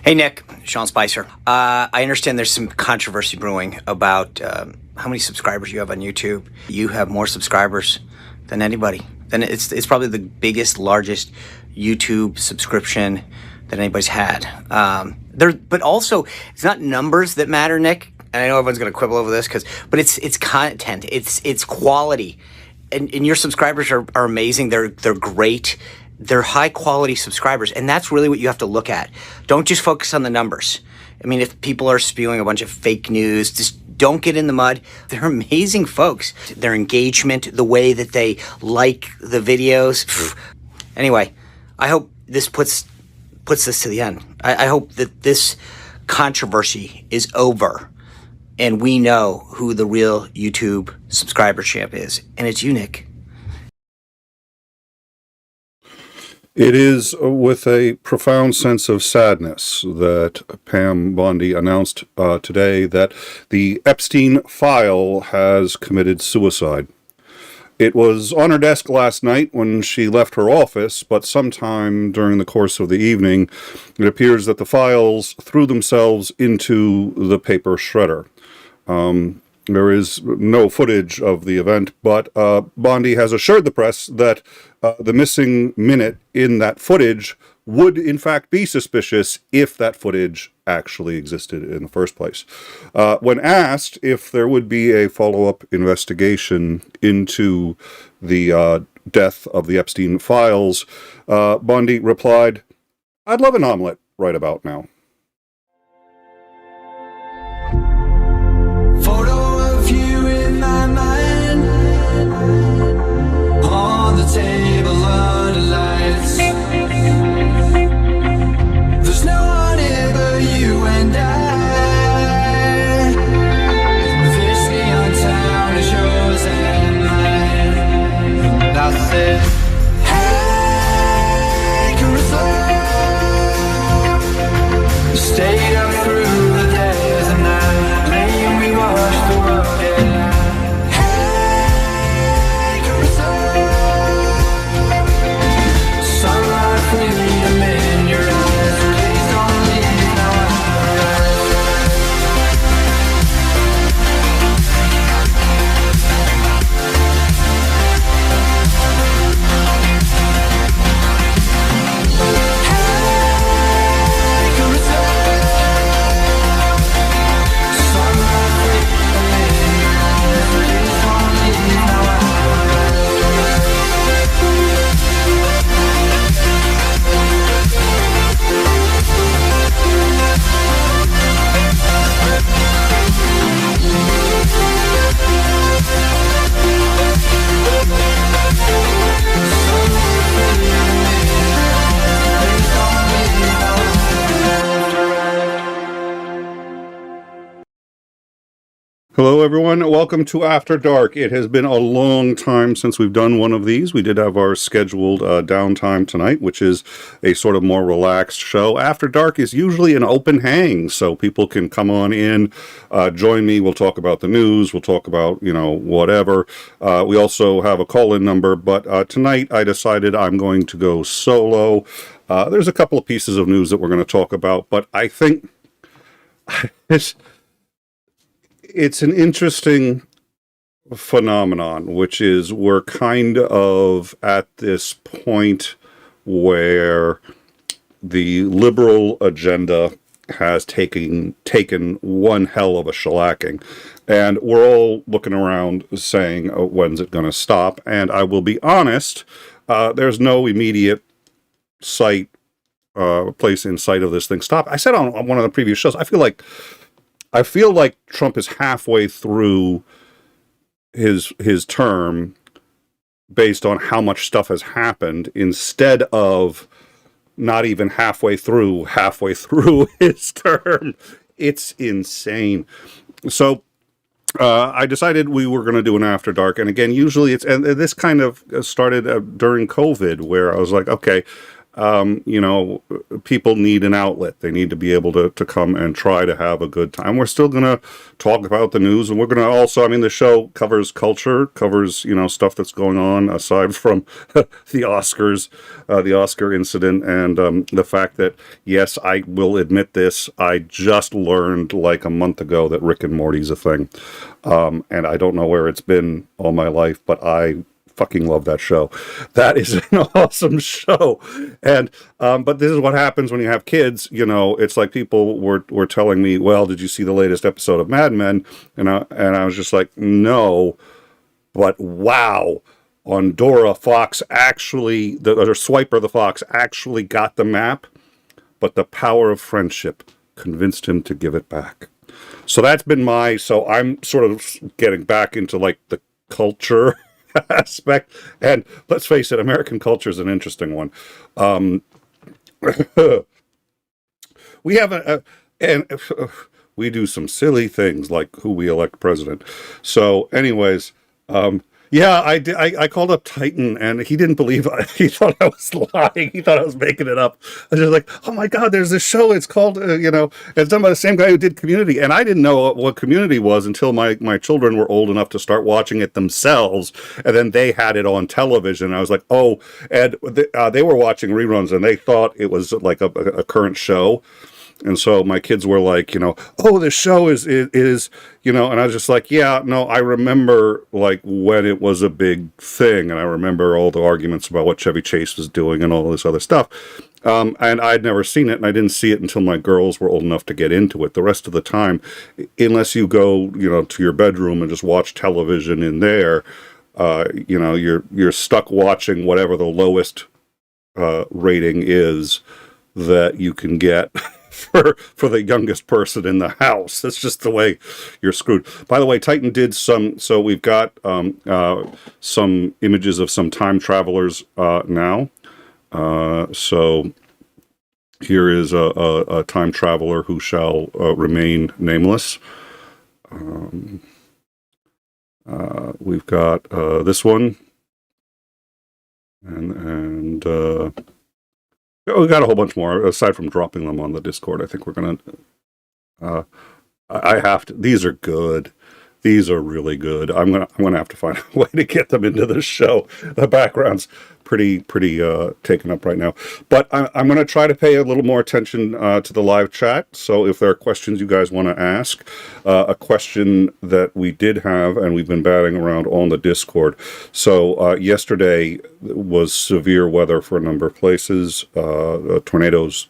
Hey, Nick. Sean Spicer. I understand there's some controversy brewing about how many subscribers you have on YouTube. You have more subscribers than anybody. Then it's probably the biggest, largest YouTube subscription that anybody's had. But also, it's not numbers that matter, Nick. And I know everyone's going to quibble over this, but it's content. It's quality. And your subscribers are amazing. They're great. They're high quality subscribers, and that's really what you have to look at. Don't just focus on the numbers. I mean, if people are spewing a bunch of fake news, just don't get in the mud. They're amazing folks. Their engagement, the way that they like the videos. Anyway, I hope this puts this to the end. I hope that this controversy is over and we know who the real YouTube subscriber champ is, and it's you, Nick. It is with a profound sense of sadness that Pam Bondi announced today that the Epstein file has committed suicide. It was on her desk last night when she left her office, but sometime during the course of the evening, it appears that the files threw themselves into the paper shredder. There is no footage of the event, but Bondi has assured the press that the missing minute in that footage would in fact be suspicious if that footage actually existed in the first place. When asked if there would be a follow-up investigation into the death of the Epstein files, Bondi replied, "I'd love an omelet right about now." Table under lights. There's no one here but you and I. This neon town is yours and mine. That's it. Hey, Carissa, stayed up through the days and night, playing we watched the world get light. Hello, everyone. Welcome to After Dark. It has been a long time since we've done one of these. We did have our scheduled downtime tonight, which is a sort of more relaxed show. After Dark is usually an open hang, so people can come on in, join me. We'll talk about the news. We'll talk about, whatever. We also have a call-in number, but tonight I decided I'm going to go solo. There's a couple of pieces of news that we're going to talk about, but I think it's an interesting phenomenon, which is we're kind of at this point where the liberal agenda has taken one hell of a shellacking. And we're all looking around saying, oh, when's it going to stop? And I will be honest, there's no immediate place in sight of this thing stop. I said on one of the previous shows, I feel like Trump is halfway through his term based on how much stuff has happened, instead of not even halfway through his term. It's insane. So I decided we were going to do an After Dark. And again, usually and this kind of started during COVID, where I was like, okay, you know, people need an outlet. They need to be able to come and try to have a good time. We're still going to talk about the news, and we're going to also, I mean, the show covers culture, covers, you know, stuff that's going on aside from the Oscars, the Oscar incident, and the fact that, yes, I will admit this, I just learned like a month ago that Rick and Morty's a thing. And I don't know where it's been all my life, but I fucking love that show. That is an awesome show. And but this is what happens when you have kids. You know, it's like people were telling me, well, did you see the latest episode of Mad Men? And I was just like, no, but wow. On Dora, Fox actually, or Swiper the Fox actually got the map, but the power of friendship convinced him to give it back. So that's been so I'm sort of getting back into like the culture aspect, and let's face it, American culture is an interesting one. We have we do some silly things like who we elect president. So anyways, yeah, I did. I called up Titan, and he didn't believe it. He thought I was lying. He thought I was making it up. I was just like, oh my God, there's this show. It's called, you know, it's done by the same guy who did Community. And I didn't know what Community was until my children were old enough to start watching it themselves. And then they had it on television. I was like, oh, and they were watching reruns, and they thought it was like a current show. And so my kids were like, you know, oh, this show is, you know, and I was just like, yeah, no, I remember like when it was a big thing. And I remember all the arguments about what Chevy Chase was doing and all this other stuff. And I'd never seen it, and I didn't see it until my girls were old enough to get into it. The rest of the time, unless you go, you know, to your bedroom and just watch television in there, you know, you're stuck watching whatever the lowest rating is that you can get for the youngest person in the house. That's just the way you're screwed. By the way, Titan did so we've got some images of some time travelers now. So here is a time traveler who shall remain nameless. We've got this one, and we got a whole bunch more, aside from dropping them on the Discord. I think we're going to, I have to, these are good. These are really good. I'm gonna have to find a way to get them into the show. The background's pretty taken up right now. But I'm going to try to pay a little more attention to the live chat. So if there are questions you guys want to ask, a question that we did have and we've been batting around on the Discord. So yesterday was severe weather for a number of places, tornadoes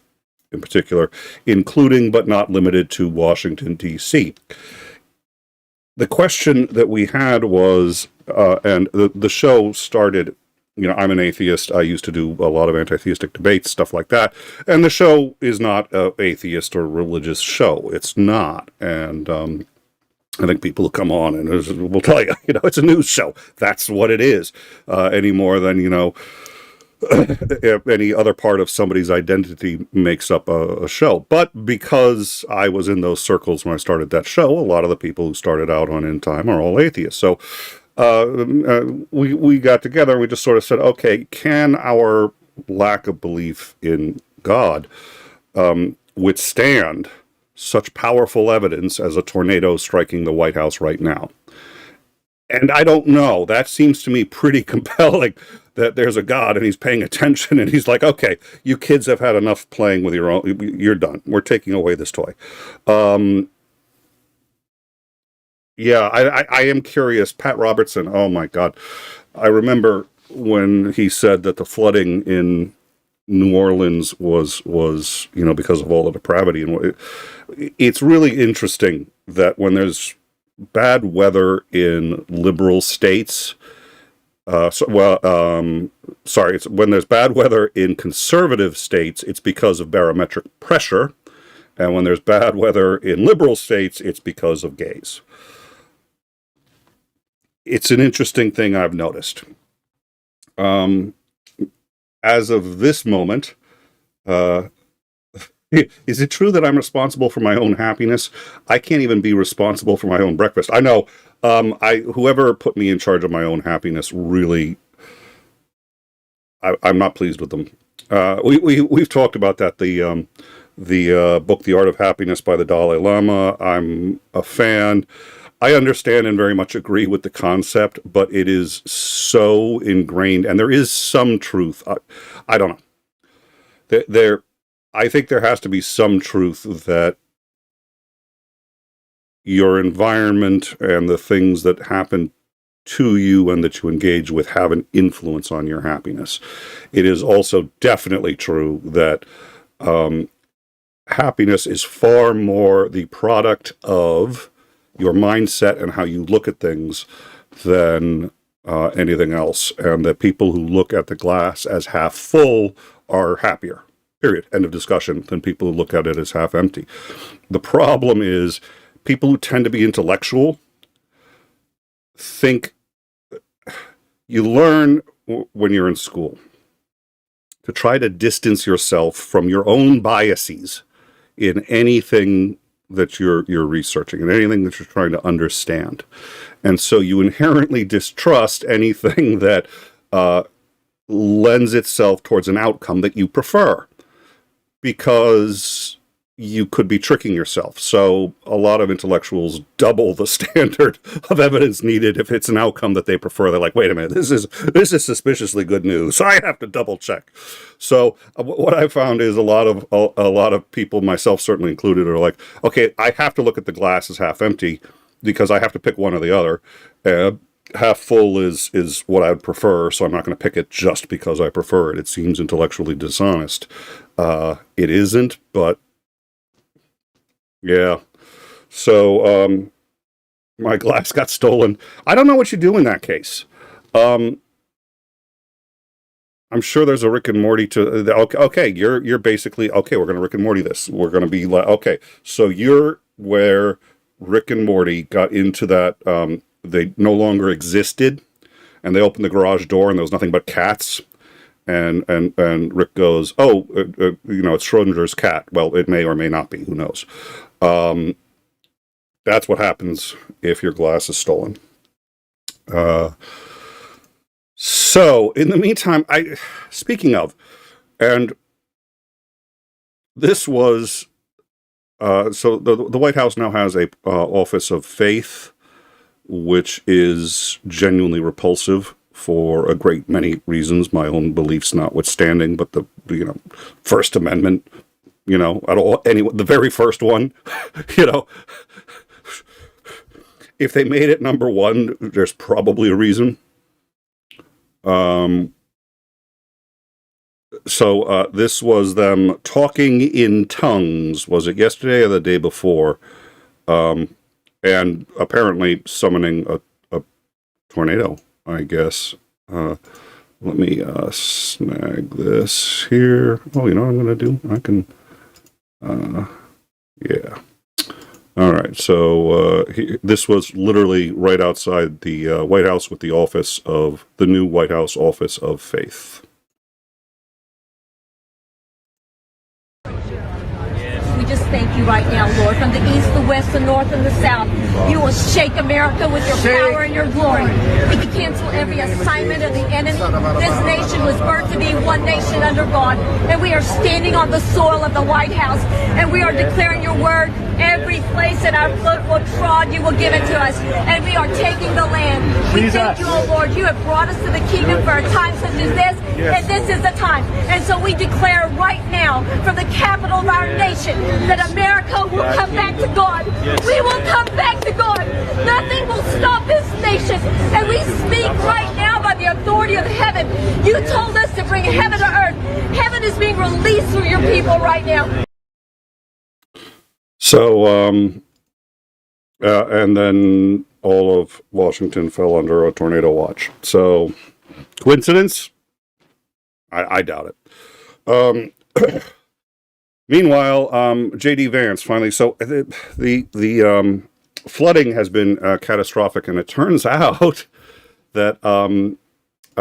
in particular, including but not limited to Washington, D.C. The question that we had was, and the show started, you know, I'm an atheist. I used to do a lot of anti-theistic debates, stuff like that. And the show is not an atheist or religious show. It's not. And I think people will come on and will tell you, you know, it's a news show. That's what it is. Any more than, you know, any other part of somebody's identity makes up a show. But because I was in those circles when I started that show, a lot of the people who started out on In Time are all atheists. So we got together and we just sort of said, okay, can our lack of belief in God withstand such powerful evidence as a tornado striking the White House right now? And I don't know. That seems to me pretty compelling, that there's a God and he's paying attention and he's like, okay, you kids have had enough playing with your own, you're done. We're taking away this toy. Yeah, I am curious. Pat Robertson, oh my God. I remember when he said that the flooding in New Orleans was, you know, because of all the depravity. And it's really interesting that when there's bad weather in liberal states, it's when there's bad weather in conservative states, it's because of barometric pressure. And when there's bad weather in liberal states, it's because of gays. It's an interesting thing I've noticed. As of this moment, is it true that I'm responsible for my own happiness? I can't even be responsible for my own breakfast. I know. Whoever put me in charge of my own happiness, really, I'm not pleased with them. We've talked about that. The book, The Art of Happiness by the Dalai Lama. I'm a fan. I understand and very much agree with the concept, but it is so ingrained, and there is some truth. I don't know. I think there has to be some truth that your environment and the things that happen to you and that you engage with have an influence on your happiness. It is also definitely true that happiness is far more the product of your mindset and how you look at things than anything else, and that people who look at the glass as half full are happier, period, end of discussion, than people who look at it as half empty. The problem is people who tend to be intellectual think you learn when you're in school to try to distance yourself from your own biases in anything that you're researching and anything that you're trying to understand. And so you inherently distrust anything that lends itself towards an outcome that you prefer, because you could be tricking yourself. So a lot of intellectuals double the standard of evidence needed if it's an outcome that they prefer. They're like, wait a minute, this is suspiciously good news, I have to double check. So what I found is a lot of people, myself certainly included, are like, okay, I have to look at the glass as half empty because I have to pick one or the other. Half full is what I would prefer, so I'm not going to pick it just because I prefer it. It seems intellectually dishonest. It isn't, but yeah. So my glass got stolen. I don't know what you do in that case. I'm sure there's a Rick and Morty to okay, you're basically okay, we're going to Rick and Morty this. We're going to be like, okay, so you're where Rick and Morty got into that they no longer existed, and they opened the garage door and there was nothing but cats. And Rick goes, oh, it's Schrodinger's cat. Well, it may or may not be. Who knows? That's what happens if your glass is stolen. So, in the meantime, speaking of, and this was, so the White House now has a Office of Faith, which is genuinely repulsive for a great many reasons, my own beliefs notwithstanding, but the First Amendment, the very first one, if they made it number one, there's probably a reason. So this was them talking in tongues. Was it yesterday or the day before? And apparently summoning a tornado, I guess. Let me snag this here. Oh, you know what I'm going to do? I can, yeah. All right, so this was literally right outside the White House with the new White House Office of Faith. We just thank you right now, Lord, from the east, the west, the north, and the south. You will shake America with your power and your glory. We cancel every assignment of the enemy. This nation was birthed to be one nation under God, and we are standing on the soil of the White House, and we are declaring your word. Every place that our foot will trod, you will give it to us, and we are taking the land. We thank you, oh Lord. You have brought us to the kingdom for a time such as this, and this is the time. And so we declare right now, from the capital of our nation, that America will come back to God. We will come back to God. Nothing will stop this nation. And we speak right now by the authority of heaven. You told us to bring heaven to earth. Heaven is being released through your people right now. So, and then all of Washington fell under a tornado watch. So, coincidence? I doubt it. Meanwhile, J.D. Vance finally. So the flooding has been catastrophic, and it turns out that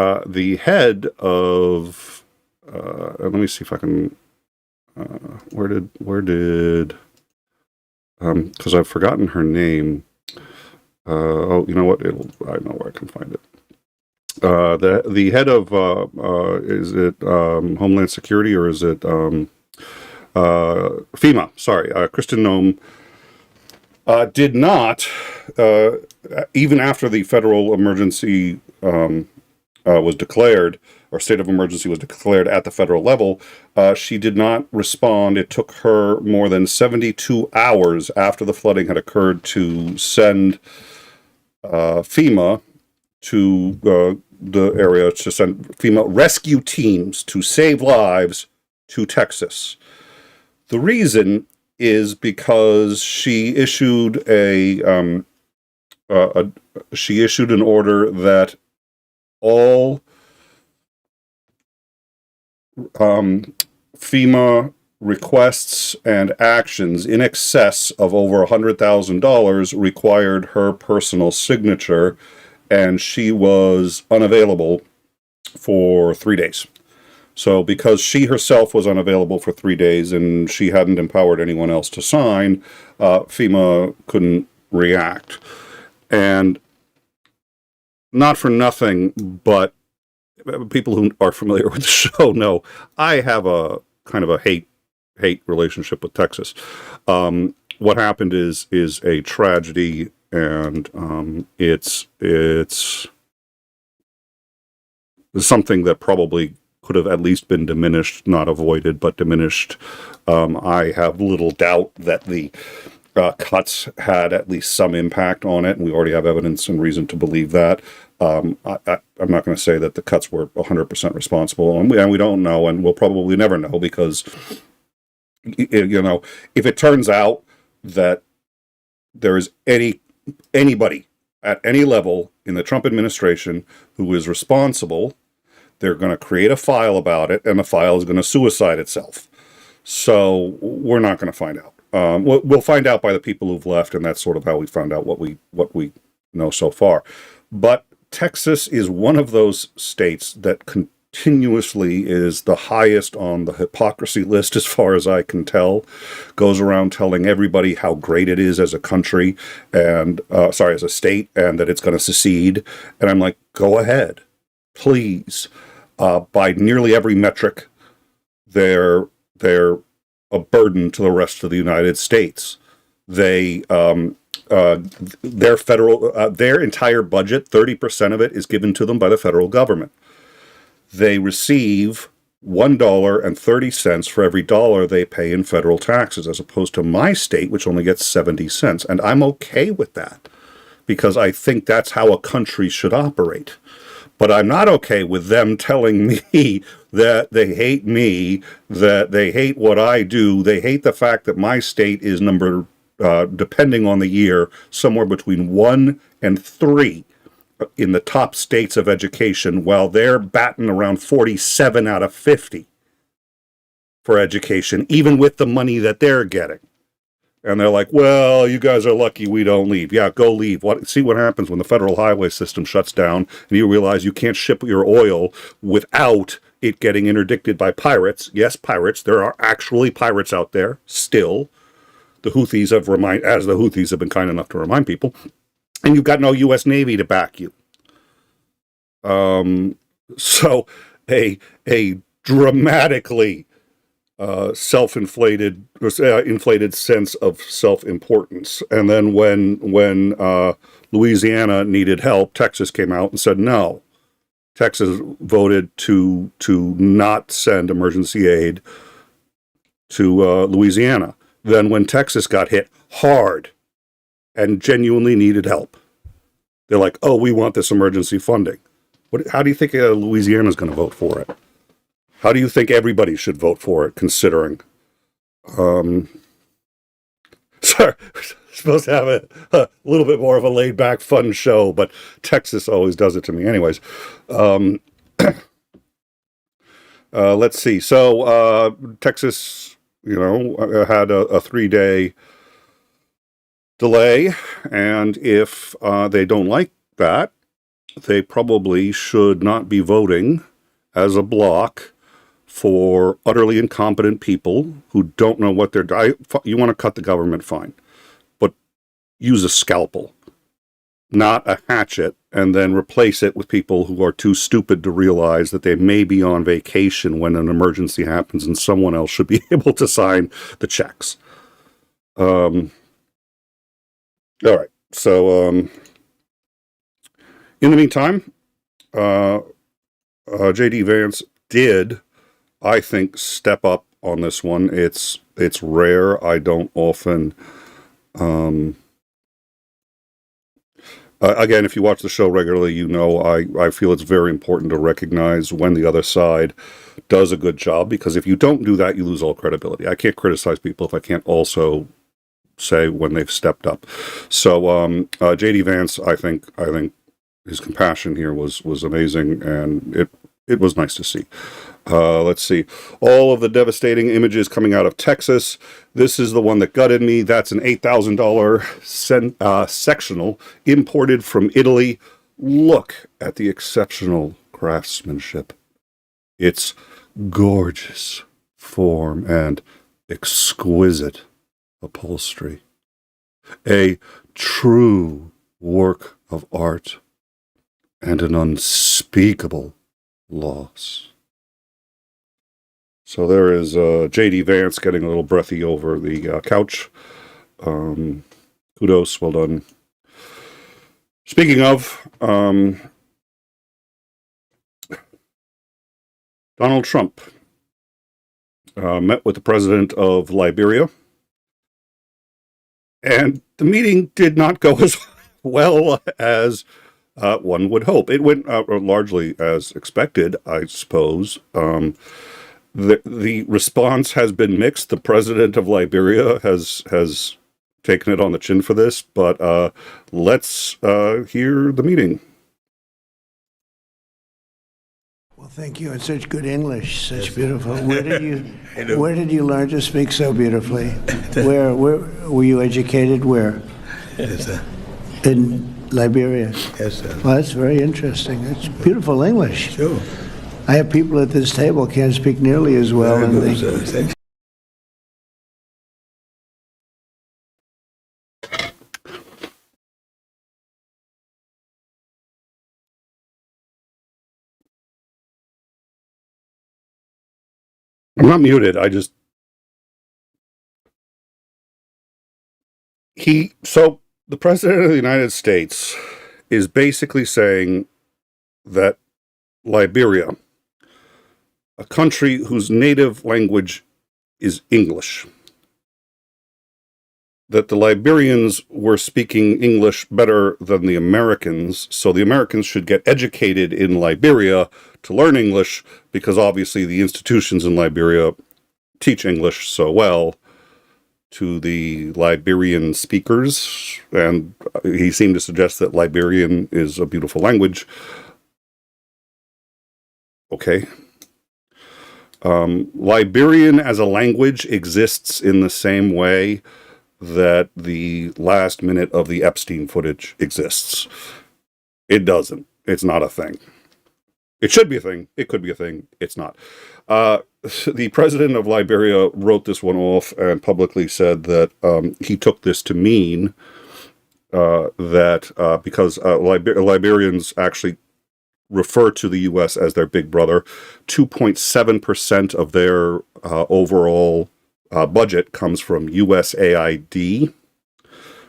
the head of let me see if I can. Where did? Because I've forgotten her name. Oh, you know what? I know where I can find it. the head of is it Homeland Security or is it FEMA? Sorry, Kristen Noem did not even after the federal emergency was declared, or state of emergency was declared at the federal level. She did not respond. It took her more than 72 hours after the flooding had occurred to send FEMA to the area, to send FEMA rescue teams to save lives to Texas. The reason is because she issued an order that all FEMA requests and actions in excess of over $100,000 required her personal signature, and she was unavailable for 3 days. So because she herself was unavailable for 3 days and she hadn't empowered anyone else to sign, FEMA couldn't react. And not for nothing, but people who are familiar with the show know I have a kind of a hate relationship with Texas. What happened is a tragedy, and it's something that probably could have at least been diminished, not avoided, but diminished. I have little doubt that the cuts had at least some impact on it, and we already have evidence and reason to believe that. I'm not going to say that the cuts were 100% responsible, and we don't know, and we'll probably never know, because, you know, if it turns out that there is anybody at any level in the Trump administration who is responsible, they're going to create a file about it, and the file is going to suicide itself. So we're not going to find out. We'll find out by the people who've left, and that's sort of how we found out what we know so far. But Texas is one of those states that continuously is the highest on the hypocrisy list, as far as I can tell. Goes around telling everybody how great it is as a country, and as a state, and that it's going to secede. And I'm like, go ahead, please. By nearly every metric, they're a burden to the rest of the United States. They their entire budget, 30% of it is given to them by the federal government. They receive $1.30 for every dollar they pay in federal taxes, as opposed to my state, which only gets 70 cents. And I'm okay with that, because I think that's how a country should operate. But I'm not okay with them telling me that they hate me, that they hate what I do. They hate the fact that my state is number, depending on the year, somewhere between 1 and 3 in the top states of education, while they're batting around 47 out of 50 for education, even with the money that they're getting. And they're like, well, you guys are lucky we don't leave. Yeah, go leave. See what happens when the federal highway system shuts down and you realize you can't ship your oil without it getting interdicted by pirates. Yes, pirates. There are actually pirates out there still. The Houthis have been kind enough to remind people. And you've got no U.S. Navy to back you. So a dramatically inflated sense of self-importance. And then when Louisiana needed help, Texas came out and said no. Texas voted to not send emergency aid to Louisiana. Then when Texas got hit hard and genuinely needed help, they're like, oh, we want this emergency funding. How do you think Louisiana's going to vote for it? How do you think everybody should vote for it, considering? Sorry, supposed to have a little bit more of a laid-back, fun show, but Texas always does it to me. Anyways, let's see. So Texas, had a 3-day delay, and if they don't like that, they probably should not be voting as a block for utterly incompetent people who don't know what they're doing. You want to cut the government, fine, but use a scalpel. not a hatchet, and then replace it with people who are too stupid to realize that they may be on vacation when an emergency happens and someone else should be able to sign the checks. All right. So, in the meantime, J.D. Vance did, I think, step up on this one. It's rare. I don't often... again, if you watch the show regularly, you know I feel it's very important to recognize when the other side does a good job, because if you don't do that, you lose all credibility. I can't criticize people if I can't also say when they've stepped up. So J.D. Vance, I think his compassion here was amazing, and it was nice to see. Let's see. All of the devastating images coming out of Texas. This is the one that gutted me. That's an $8,000 sectional imported from Italy. Look at the exceptional craftsmanship. Its gorgeous form and exquisite upholstery. A true work of art and an unspeakable loss. So there is J.D. Vance getting a little breathy over the couch. Kudos, well done. Speaking of, Donald Trump met with the president of Liberia, and the meeting did not go as well as one would hope. It went largely as expected, I suppose. The response has been mixed. The president of Liberia has taken it on the chin for this, but let's hear the meeting. Well, thank you in such good English, such beautiful. Where did you learn to speak so beautifully? Where were you educated? Where? Yes, sir. In Liberia. Yes, sir. Well, that's very interesting. That's beautiful English. Sure. I have people at this table can't speak nearly as well. Very And good, they, sir. Thank I'm not muted. So the president of the United States is basically saying that Liberia, a country whose native language is English, that the Liberians were speaking English better than the Americans, so the Americans should get educated in Liberia to learn English, because obviously the institutions in Liberia teach English so well to the Liberian speakers, and he seemed to suggest that Liberian is a beautiful language. Okay. Liberian as a language exists in the same way that the last minute of the Epstein footage exists. It doesn't. It's not a thing. It should be a thing. It could be a thing. It's not. The president of Liberia wrote this one off and publicly said that he took this to mean that because Liberians actually refer to the U.S. as their big brother, 2.7% of their overall budget comes from USAID.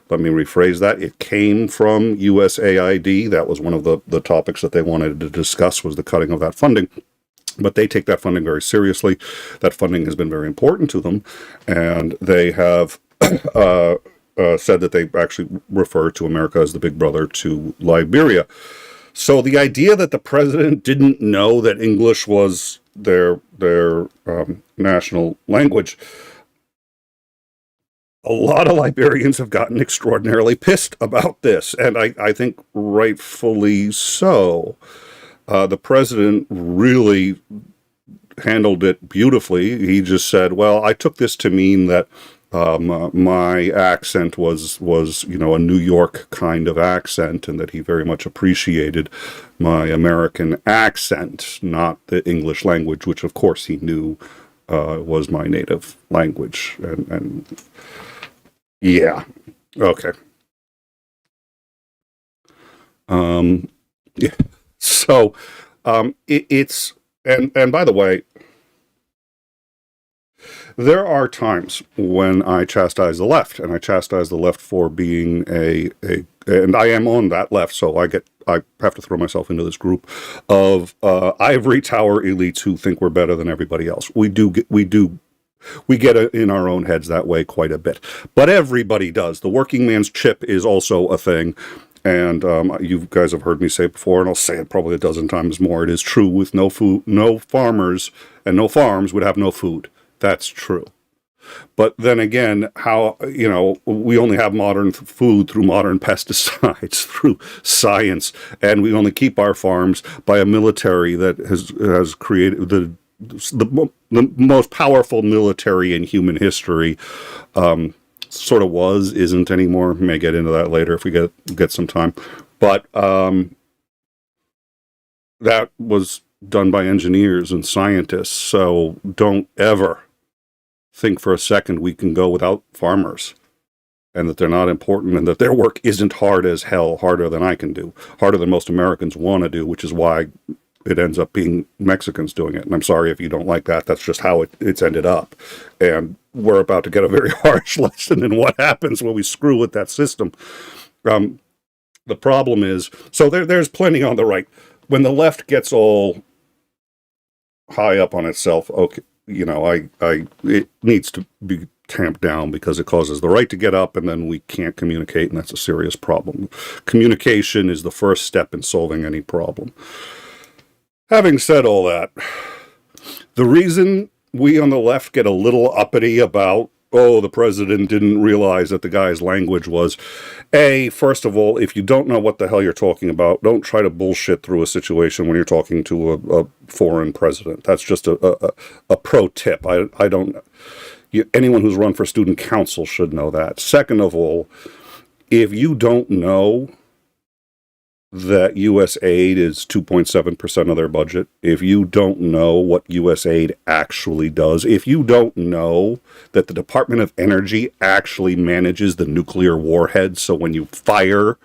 Let me rephrase that. It came from USAID. That was one of the topics that they wanted to discuss, was the cutting of that funding. But they take that funding very seriously. That funding has been very important to them. And they have said that they actually refer to America as the big brother to Liberia. So the idea that the president didn't know that English was their national language, a lot of Liberians have gotten extraordinarily pissed about this, and I think rightfully so. The president really handled it beautifully. He just said, well, I took this to mean that my accent was a New York kind of accent, and that he very much appreciated my American accent, not the English language, which of course he knew was my native language. And yeah, okay. Yeah. So it's and by the way, there are times when I chastise the left, and I chastise the left for being and I am on that left, so I have to throw myself into this group of ivory tower elites who think we're better than everybody else. We get in our own heads that way quite a bit, but everybody does. The working man's chip is also a thing. And you guys have heard me say it before, and I'll say it probably a dozen times more. It is true. With no food, no farmers and no farms would have no food. That's true. But then again, we only have modern food through modern pesticides, through science, and we only keep our farms by a military that has created the most powerful military in human history. Sort of isn't anymore. May get into that later if we get some time. But that was done by engineers and scientists. So don't ever think for a second we can go without farmers, and that they're not important, and that their work isn't hard as hell, harder than I can do, harder than most Americans want to do, which is why it ends up being Mexicans doing it. And I'm sorry if you don't like that. That's just how it's ended up. And we're about to get a very harsh lesson in what happens when we screw with that system. The problem is, so there's plenty on the right. When the left gets all high up on itself, okay, it needs to be tamped down because it causes the right to get up, and then we can't communicate, and that's a serious problem. Communication is the first step in solving any problem. Having said all that, the reason we on the left get a little uppity about, the president didn't realize that the guy's language was, first of all, if you don't know what the hell you're talking about, don't try to bullshit through a situation when you're talking to a foreign president. That's just a pro tip. Anyone who's run for student council should know that. Second of all, if you don't know that U.S. aid is 2.7% of their budget, if you don't know what U.S. aid actually does, if you don't know that the Department of Energy actually manages the nuclear warheads, so when you fire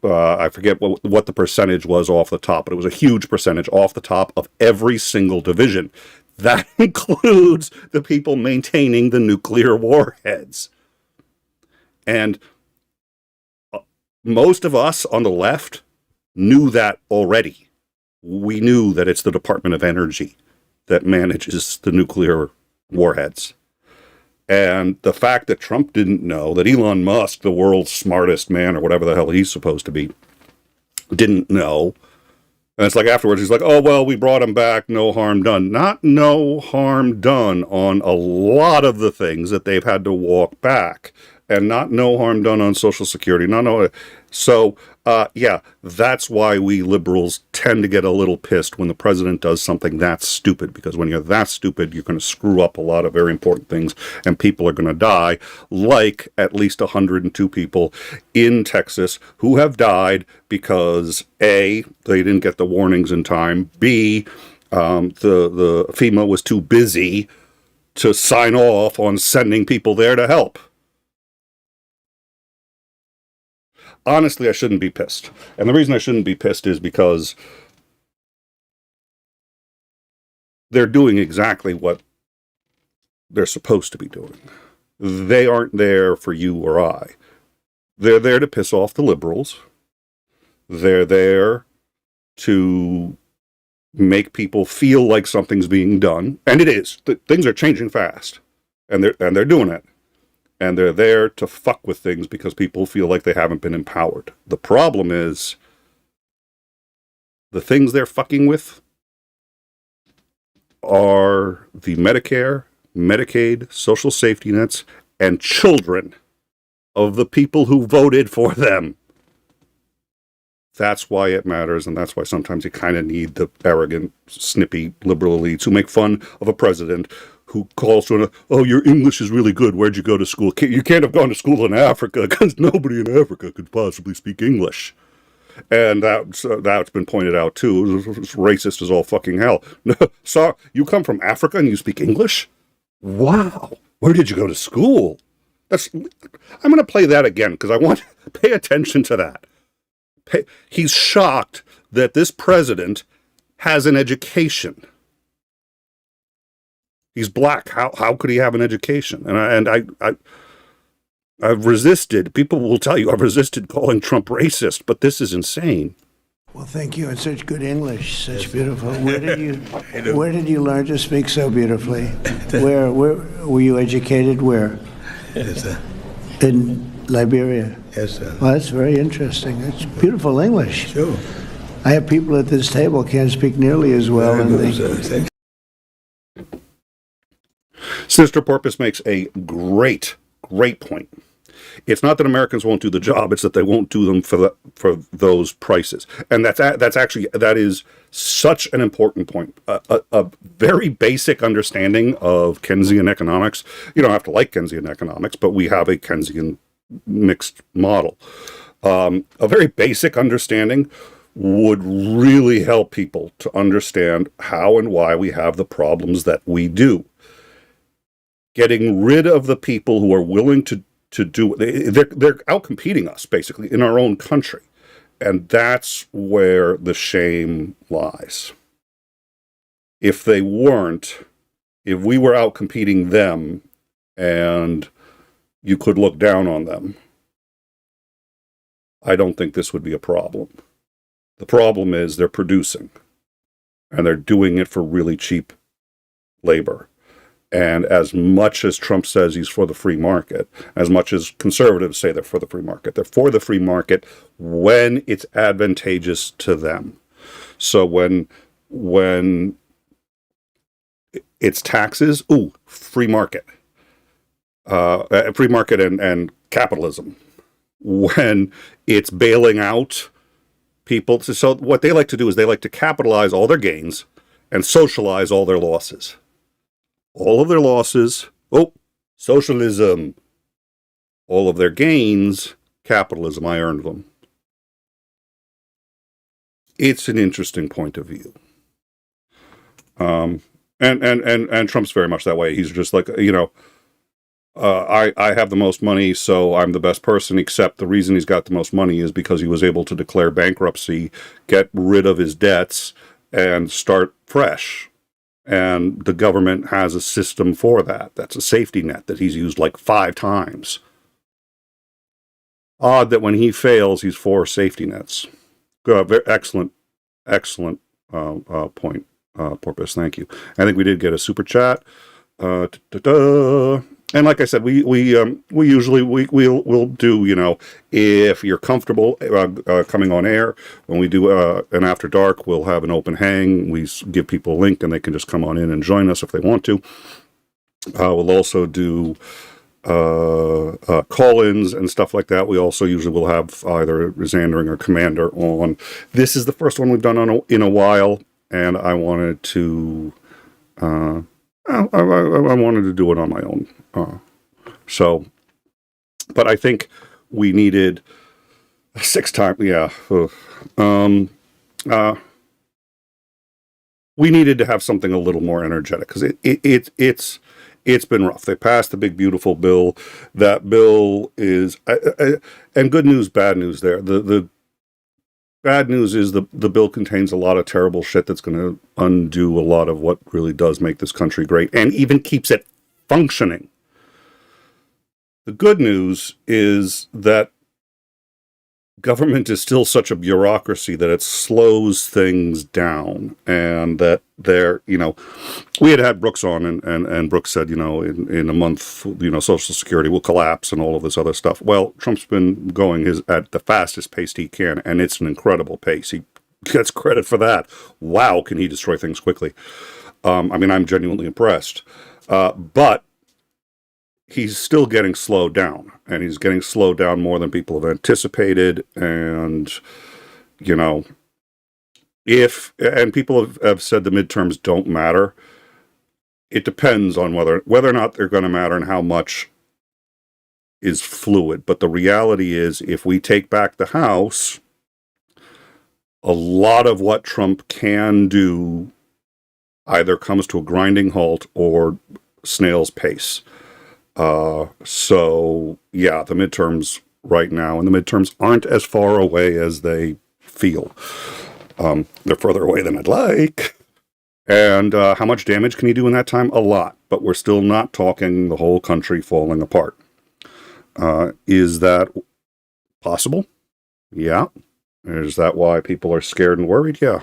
I forget what the percentage was off the top, but it was a huge percentage off the top of every single division. That includes the people maintaining the nuclear warheads. And most of us on the left knew that already. We knew that it's the Department of Energy that manages the nuclear warheads. And the fact that Trump didn't know, that Elon Musk, the world's smartest man, or whatever the hell he's supposed to be, didn't know. And it's like afterwards, he's like, we brought him back, no harm done. Not no harm done on a lot of the things that they've had to walk back. And not no harm done on Social Security. So, that's why we liberals tend to get a little pissed when the president does something that stupid. Because when you're that stupid, you're going to screw up a lot of very important things, and people are going to die, like at least 102 people in Texas who have died because A, they didn't get the warnings in time, B, the FEMA was too busy to sign off on sending people there to help. Honestly, I shouldn't be pissed. And the reason I shouldn't be pissed is because they're doing exactly what they're supposed to be doing. They aren't there for you or I. They're there to piss off the liberals. They're there to make people feel like something's being done. And it is. Things are changing fast. And they're doing it. And they're there to fuck with things because people feel like they haven't been empowered. The problem is, the things they're fucking with are the Medicare, Medicaid, social safety nets, and children of the people who voted for them. That's why it matters, and that's why sometimes you kind of need the arrogant, snippy liberal elites who make fun of a president who calls to your English is really good. Where'd you go to school? You can't have gone to school in Africa because nobody in Africa could possibly speak English. And that's been pointed out too. It's racist as all fucking hell. So you come from Africa and you speak English? Wow. Where did you go to school? I'm going to play that again because I want to pay attention to that. He's shocked that this president has an education. He's black. How could he have an education? And I've resisted. People will tell you I've resisted calling Trump racist, but this is insane. Well, thank you in such good English, such beautiful. Where did you learn to speak so beautifully? Where were you educated? Where? Yes, sir. In Liberia. Yes, sir. Well, that's very interesting. That's beautiful English. Sure. I have people at this table can't speak nearly as well, Very and good, they, sir. Sister Porpoise makes a great point. It's not that Americans won't do the job; it's that they won't do them for those prices, and that is such an important point. A very basic understanding of Keynesian economics. You don't have to like Keynesian economics, but we have a Keynesian mixed model. A very basic understanding would really help people to understand how and why we have the problems that we do. Getting rid of the people who are willing to do, they're outcompeting us basically in our own country. And that's where the shame lies. If they weren't, if we were outcompeting them and you could look down on them, I don't think this would be a problem. The problem is they're producing, and they're doing it for really cheap labor. And as much as Trump says he's for the free market, as much as conservatives say they're for the free market, they're for the free market when it's advantageous to them. So when it's taxes, free market. Free market and capitalism. When it's bailing out people, so what they like to do is they like to capitalize all their gains and socialize all their losses. All of their losses, socialism. All of their gains, capitalism, I earned them. It's an interesting point of view. And Trump's very much that way. He's just like, I have the most money, so I'm the best person, except the reason he's got the most money is because he was able to declare bankruptcy, get rid of his debts, and start fresh. And the government has a system for that. That's a safety net that he's used like 5 times. Odd that when he fails, he's for safety nets. Very excellent point, Porpoise. Thank you. I think we did get a super chat. And like I said, we'll do, if you're comfortable coming on air, when we do an After Dark, we'll have an open hang. We give people a link and they can just come on in and join us if they want to. We'll also do call-ins and stuff like that. We also usually will have either Xandering or Commander on. This is the first one we've done in a while, and I wanted to I wanted to do it on my own. But I think we needed 6 times. Yeah. We needed to have something a little more energetic because it's been rough. They passed the big beautiful bill. That bill is and good news, bad news. There, the bad news is the bill contains a lot of terrible shit that's going to undo a lot of what really does make this country great, and even keeps it functioning. The good news is that government is still such a bureaucracy that it slows things down, and that we had Brooks on, and Brooks said, in a month, Social Security will collapse and all of this other stuff. Well, Trump's been going at the fastest pace he can, and it's an incredible pace. He gets credit for that. Wow, can he destroy things quickly? I'm genuinely impressed. But he's still getting slowed down, and he's getting slowed down more than people have anticipated. And, and people have said the midterms don't matter. It depends on whether or not they're going to matter and how much is fluid. But the reality is, if we take back the House, a lot of what Trump can do either comes to a grinding halt or snail's pace. The midterms right now, and the midterms aren't as far away as they feel. They're further away than I'd like. And how much damage can you do in that time? A lot. But we're still not talking the whole country falling apart. Is that possible? Yeah. Is that why people are scared and worried? Yeah.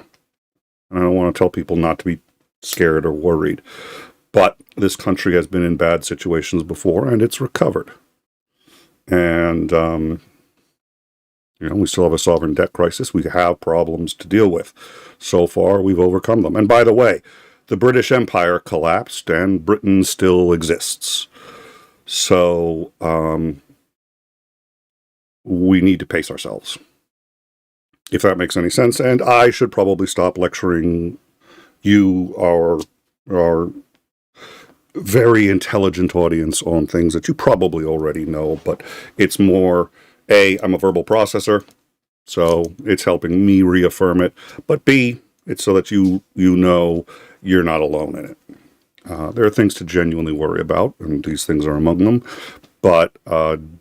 And I don't want to tell people not to be scared or worried. But this country has been in bad situations before, and it's recovered. And, we still have a sovereign debt crisis. We have problems to deal with. So far, we've overcome them. And by the way, the British Empire collapsed, and Britain still exists. So, we need to pace ourselves, if that makes any sense. And I should probably stop lecturing you, our very intelligent audience, on things that you probably already know, but it's more, A, I'm a verbal processor, so it's helping me reaffirm it, but B, it's so that you know you're not alone in it. There are things to genuinely worry about, and these things are among them, but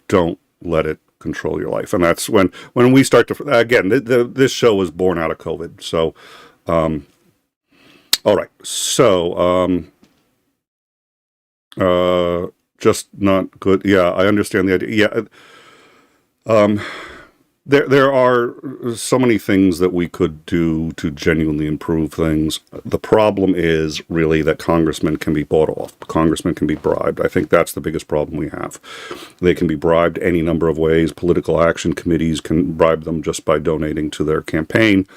don't let it control your life. And that's when we start to, again, this show was born out of COVID, so, all right, so, just not good. Yeah, I understand the idea. Yeah. There are so many things that we could do to genuinely improve things. The problem is really that congressmen can be bought off. Congressmen can be bribed. I think that's the biggest problem we have. They can be bribed any number of ways. Political action committees can bribe them just by donating to their campaign,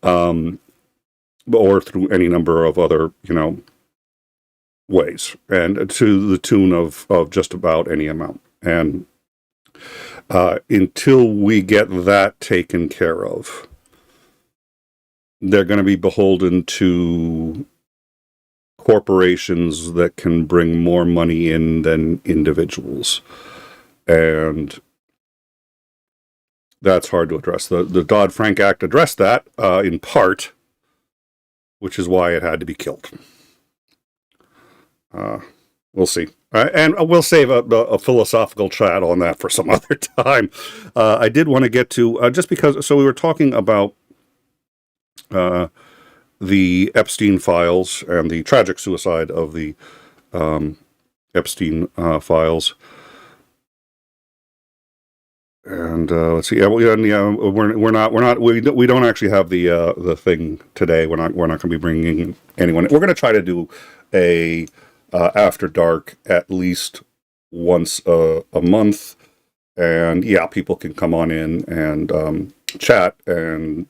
or through any number of other, ways, and to the tune of just about any amount. And until we get that taken care of, they're going to be beholden to corporations that can bring more money in than individuals. And that's hard to address. The Dodd-Frank Act addressed that in part, which is why it had to be killed. We'll see. And we'll save a philosophical chat on that for some other time. I did want to get to, just because, so we were talking about the Epstein files and the tragic suicide of the Epstein files. And let's see. We don't actually have the thing today. We're not going to be bringing anyone. We're going to try to do a after dark at least once a month, and yeah, people can come on in and chat, and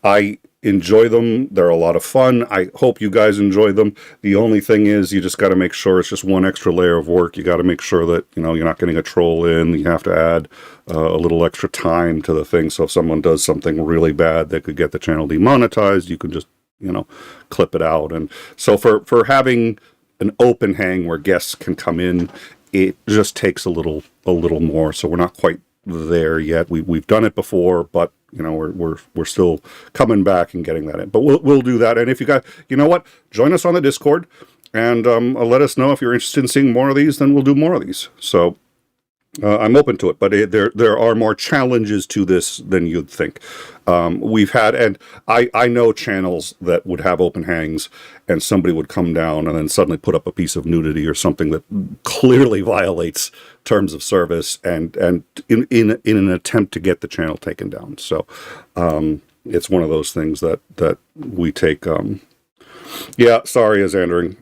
I enjoy them. They're a lot of fun. I hope you guys enjoy them. The only thing is, you just got to make sure it's just one extra layer of work. You got to make sure that you're not getting a troll in. You have to add a little extra time to the thing, so if someone does something really bad that could get the channel demonetized, you can just clip it out. And so for having an open hang where guests can come in, it just takes a little more. So we're not quite there yet. We've done it before, but we're still coming back and getting that in. But we'll do that. And if you guys, join us on the Discord, and let us know if you're interested in seeing more of these. Then we'll do more of these. So I'm open to it, but there are more challenges to this than you'd think. We've had, and I know channels that would have open hangs, and somebody would come down and then suddenly put up a piece of nudity or something that clearly violates terms of service, and in an attempt to get the channel taken down. So it's one of those things that we take. Yeah, sorry, Azandering.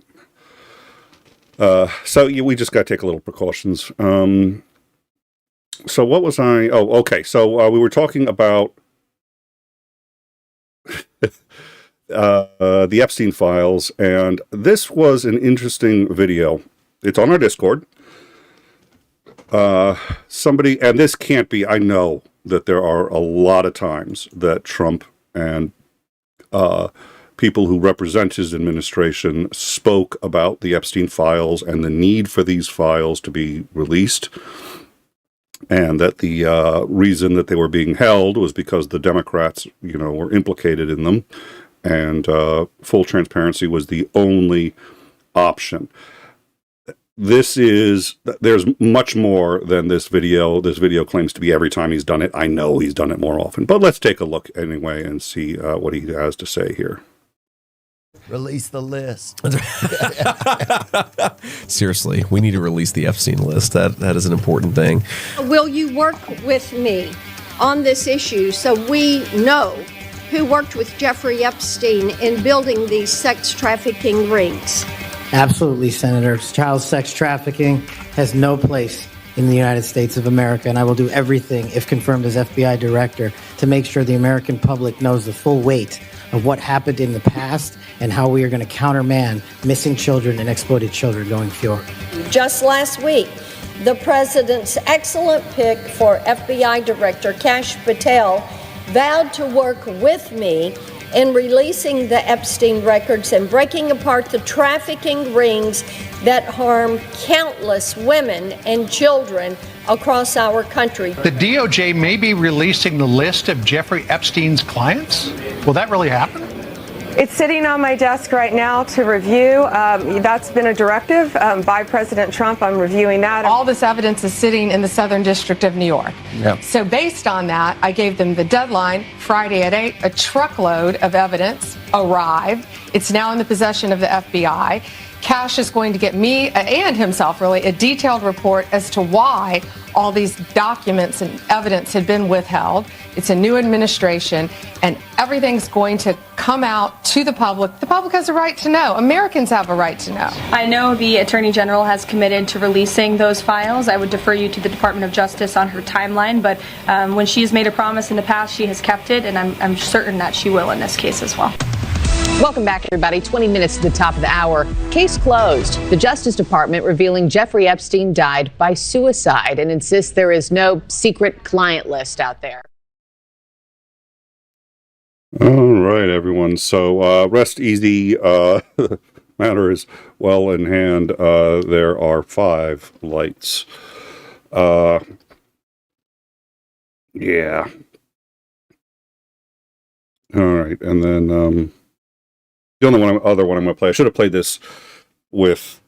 So we just got to take a little precautions. So what was I? Oh, okay. So we were talking about the Epstein files, and this was an interesting video. It's on our Discord. Somebody, and this can't be, I know that there are a lot of times that Trump and people who represent his administration spoke about the Epstein files and the need for these files to be released, and that the reason that they were being held was because the Democrats, were implicated in them, and full transparency was the only option. there's much more than this video. This video claims to be every time he's done it. I know he's done it more often, but let's take a look anyway and see what he has to say here. Release the list. Seriously, we need to release the Epstein list. That is an important thing. Will you work with me on this issue so we know who worked with Jeffrey Epstein in building these sex trafficking rings? Absolutely, Senator. Child sex trafficking has no place in the United States of America, and I will do everything, if confirmed as FBI director, to make sure the American public knows the full weight of what happened in the past and how we are going to countermand missing children and exploited children going forward. Just last week, the president's excellent pick for FBI Director Kash Patel vowed to work with me in releasing the Epstein records and breaking apart the trafficking rings that harm countless women and children across our country. The DOJ may be releasing the list of Jeffrey Epstein's clients. Will that really happen? It's sitting on my desk right now to review. That's been a directive by President Trump. I'm reviewing that. All this evidence is sitting in the Southern District of New York. Yeah. So based on that, I gave them the deadline, Friday at 8. A truckload of evidence arrived. It's now in the possession of the FBI. Kash is going to get me and himself, really, a detailed report as to why all these documents and evidence had been withheld. It's a new administration, and everything's going to come out to the public. The public has a right to know. Americans have a right to know. I know the Attorney General has committed to releasing those files. I would defer you to the Department of Justice on her timeline, but when she has made a promise in the past, she has kept it, and I'm certain that she will in this case as well. Welcome back, everybody. 20 minutes to the top of the hour. Case closed. The Justice Department revealing Jeffrey Epstein died by suicide and insists there is no secret client list out there. All right, everyone. So rest easy. Matter is well in hand. There are 5 lights. Yeah. All right, and then the only other one I'm going to play. I should have played this with.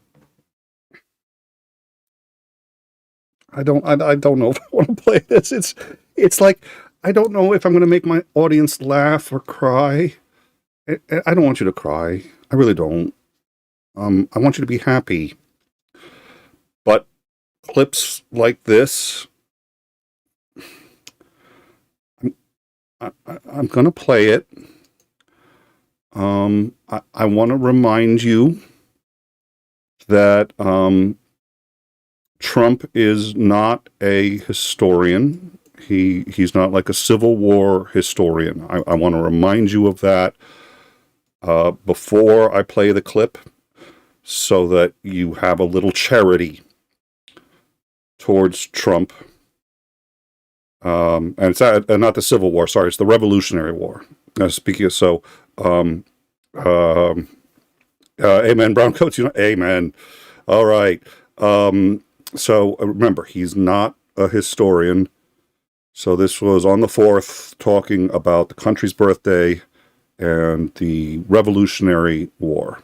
I don't know if I want to play this. It's like I don't know if I'm going to make my audience laugh or cry. I don't want you to cry. I really don't. I want you to be happy. But clips like this, I'm going to play it. I want to remind you that Trump is not a historian. He's not like a Civil War historian. I want to remind you of that before I play the clip so that you have a little charity towards Trump. And it's not the Civil War, sorry, it's the Revolutionary War. Speaking of so, amen, brown coats, amen. All right. So remember, he's not a historian. So this was on the 4th, talking about the country's birthday and the Revolutionary War.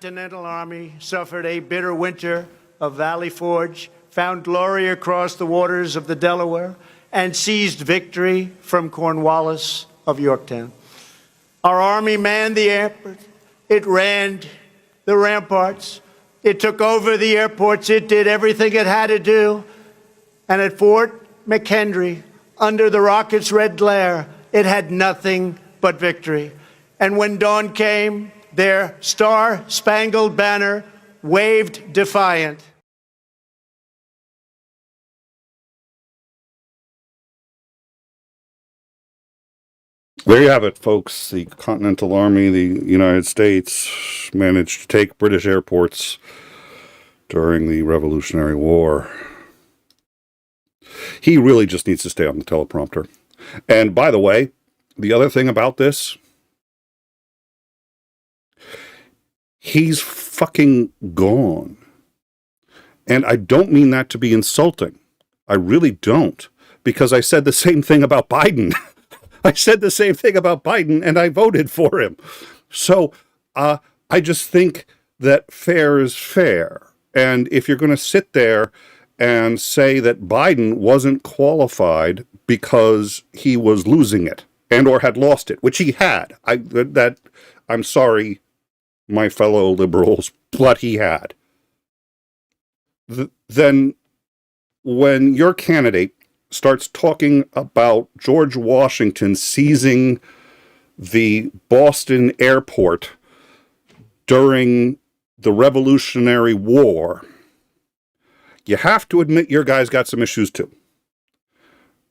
Continental Army suffered a bitter winter of Valley Forge, found glory across the waters of the Delaware, and seized victory from Cornwallis of Yorktown. Our Army manned the airport. It ran the ramparts. It took over the airports. It did everything it had to do. And at Fort McHenry, under the rockets' red glare, it had nothing but victory. And when dawn came, their star-spangled banner waved defiant. There you have it, folks. The Continental Army, the United States, managed to take British airports during the Revolutionary War. He really just needs to stay on the teleprompter. And by the way, the other thing about this, he's fucking gone. And I don't mean that to be insulting. I really don't. Because I said the same thing about Biden. I said the same thing about Biden, and I voted for him. So I I just think that fair is fair. And if you're going to sit there and say that Biden wasn't qualified because he was losing it and or had lost it, which he had, I'm sorry, my fellow liberals, but he had. Then when your candidate starts talking about George Washington seizing the Boston airport during the Revolutionary War, you have to admit your guy's got some issues too.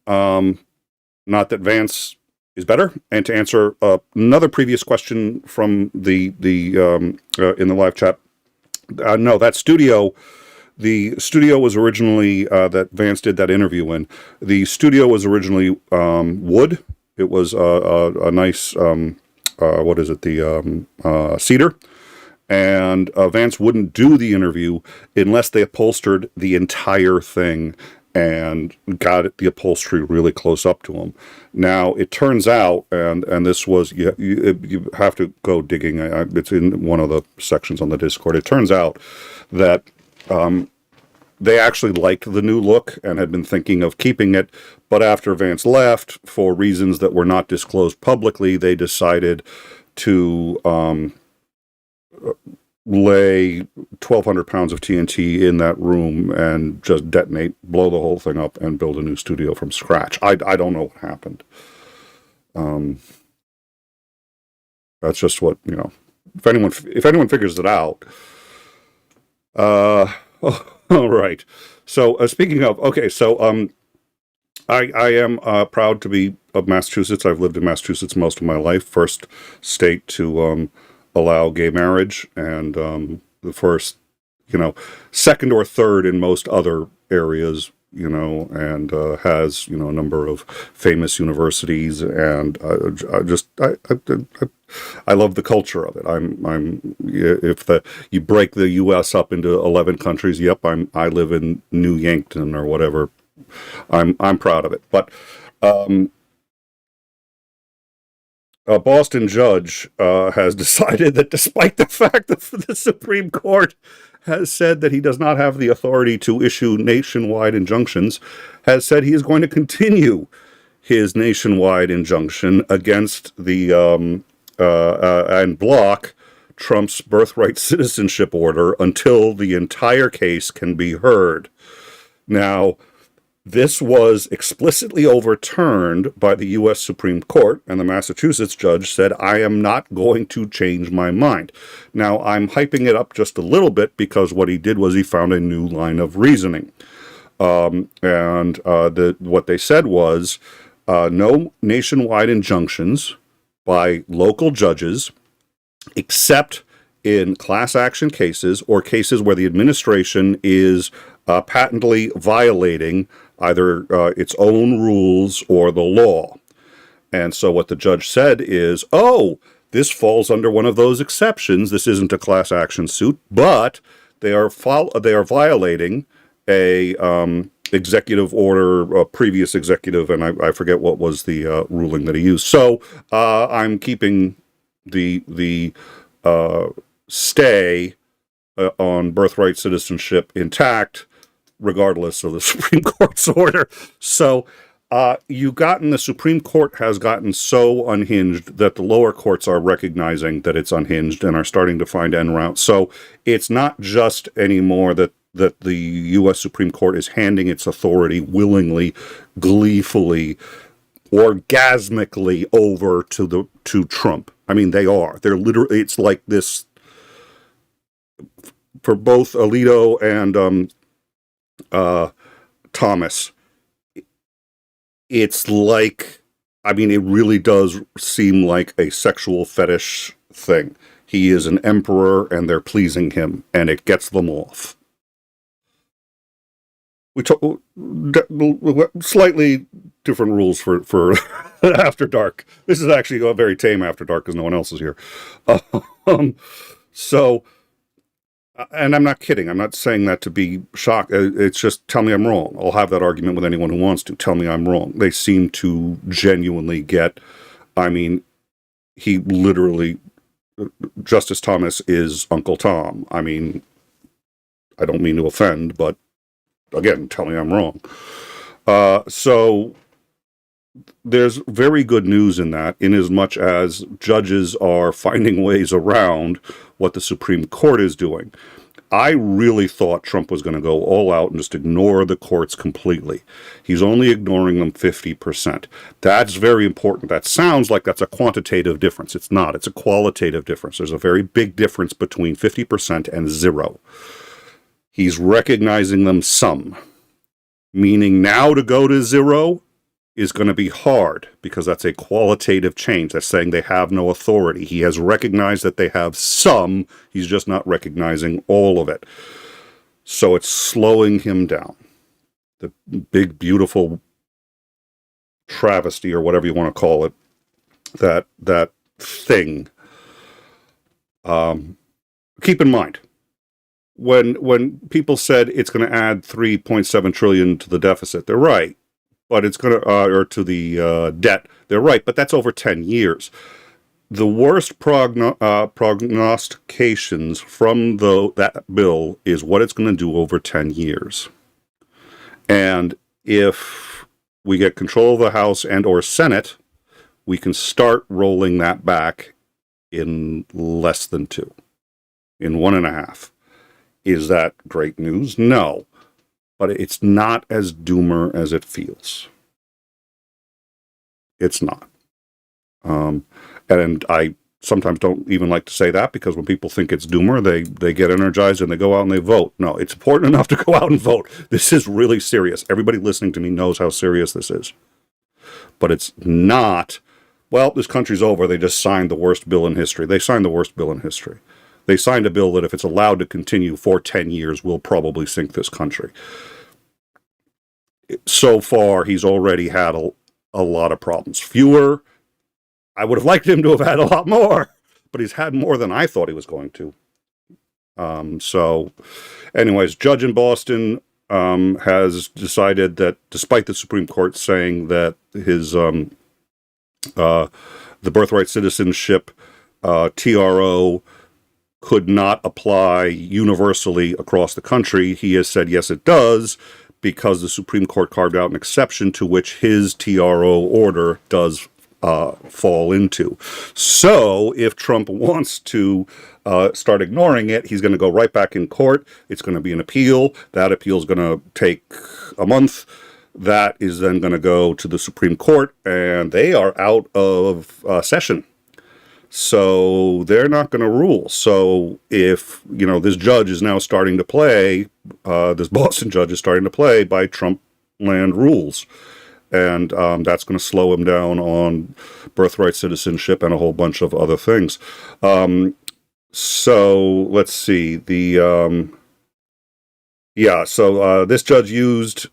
Not that Vance is better. And to answer another previous question from the in the live chat, no, that studio. The studio was originally, that Vance did that interview in, the studio was originally wood. It was a nice, cedar. And Vance wouldn't do the interview unless they upholstered the entire thing and got the upholstery really close up to him. Now, it turns out, and this was, you have to go digging, it's in one of the sections on the Discord, it turns out that they actually liked the new look and had been thinking of keeping it, but after Vance left, for reasons that were not disclosed publicly, they decided to lay 1,200 pounds of TNT in that room and just detonate, blow the whole thing up, and build a new studio from scratch. I don't know what happened. That's just what, if anyone figures it out. All right. So speaking of, okay, so I am proud to be of Massachusetts. I've lived in Massachusetts most of my life. First state to allow gay marriage, and the first, second or third in most other areas, and has, a number of famous universities, and I love the culture of it. If you break the U.S. up into 11 countries, yep, I live in New Yankton or whatever. I'm proud of it. But a Boston judge has decided that despite the fact that the Supreme Court has said that he does not have the authority to issue nationwide injunctions, has said he is going to continue his nationwide injunction against the and block Trump's birthright citizenship order until the entire case can be heard. Now, this was explicitly overturned by the U.S. Supreme Court, and the Massachusetts judge said, I am not going to change my mind. Now, I'm hyping it up just a little bit because what he did was he found a new line of reasoning. What they said was, no nationwide injunctions by local judges, except in class action cases or cases where the administration is patently violating either its own rules or the law. And so what the judge said is, this falls under one of those exceptions. This isn't a class action suit, but they are violating a executive order, a previous executive, and I forget what was the ruling that he used. So I'm keeping the stay on birthright citizenship intact, regardless of the Supreme Court's order. So the Supreme Court has gotten so unhinged that the lower courts are recognizing that it's unhinged and are starting to find end routes. So it's not just anymore that the U.S. Supreme Court is handing its authority willingly, gleefully, orgasmically over to Trump. I mean, they are. They're literally, it's like this, for both Alito and Thomas, it's like, it really does seem like a sexual fetish thing. He is an emperor and they're pleasing him, and it gets them off. We talk slightly different rules for After Dark. This is actually a very tame After Dark because no one else is here. And I'm not kidding. I'm not saying that to be shocked. It's just, tell me I'm wrong. I'll have that argument with anyone who wants to. Tell me I'm wrong. They seem to genuinely get, he literally Justice Thomas is Uncle Tom. I mean, I don't mean to offend, but again, tell me I'm wrong. So there's very good news in that, in as much as judges are finding ways around what the Supreme Court is doing. I really thought Trump was going to go all out and just ignore the courts completely. He's only ignoring them 50%. That's very important. That sounds like that's a quantitative difference. It's not. It's a qualitative difference. There's a very big difference between 50% and 0. He's recognizing them some, meaning now to go to 0 is going to be hard because that's a qualitative change. That's saying they have no authority. He has recognized that they have some. He's just not recognizing all of it. So it's slowing him down. The big, beautiful travesty, or whatever you want to call it, that thing. Keep in mind, when people said it's going to add 3.7 trillion to the deficit, they're right. But it's going to, or to the debt, they're right, but that's over 10 years. The worst prognostications from that bill is what it's going to do over 10 years. And if we get control of the House and or Senate, we can start rolling that back in less than 2, in 1.5. Is that great news? No. But it's not as doomer as it feels. It's not. And I sometimes don't even like to say that, because when people think it's doomer, they get energized and they go out and they vote. No, it's important enough to go out and vote. This is really serious. Everybody listening to me knows how serious this is. But it's not, well, this country's over. They just signed the worst bill in history. They signed the worst bill in history. They signed a bill that if it's allowed to continue for 10 years, will probably sink this country. So far, he's already had a lot of problems. Fewer. I would have liked him to have had a lot more, but he's had more than I thought he was going to. So, anyways, judge in Boston has decided that, despite the Supreme Court saying that his the birthright citizenship TRO could not apply universally across the country, he has said yes, it does, because the Supreme Court carved out an exception to which his TRO order does fall into. So if Trump wants to start ignoring it, he's going to go right back in court. It's going to be an appeal. That appeal is going to take a month. That is then going to go to the Supreme Court, and they are out of session. So they're not going to rule. So if, this judge is now starting to play, this Boston judge is starting to play by Trump land rules. And that's going to slow him down on birthright citizenship and a whole bunch of other things. So let's see. This judge used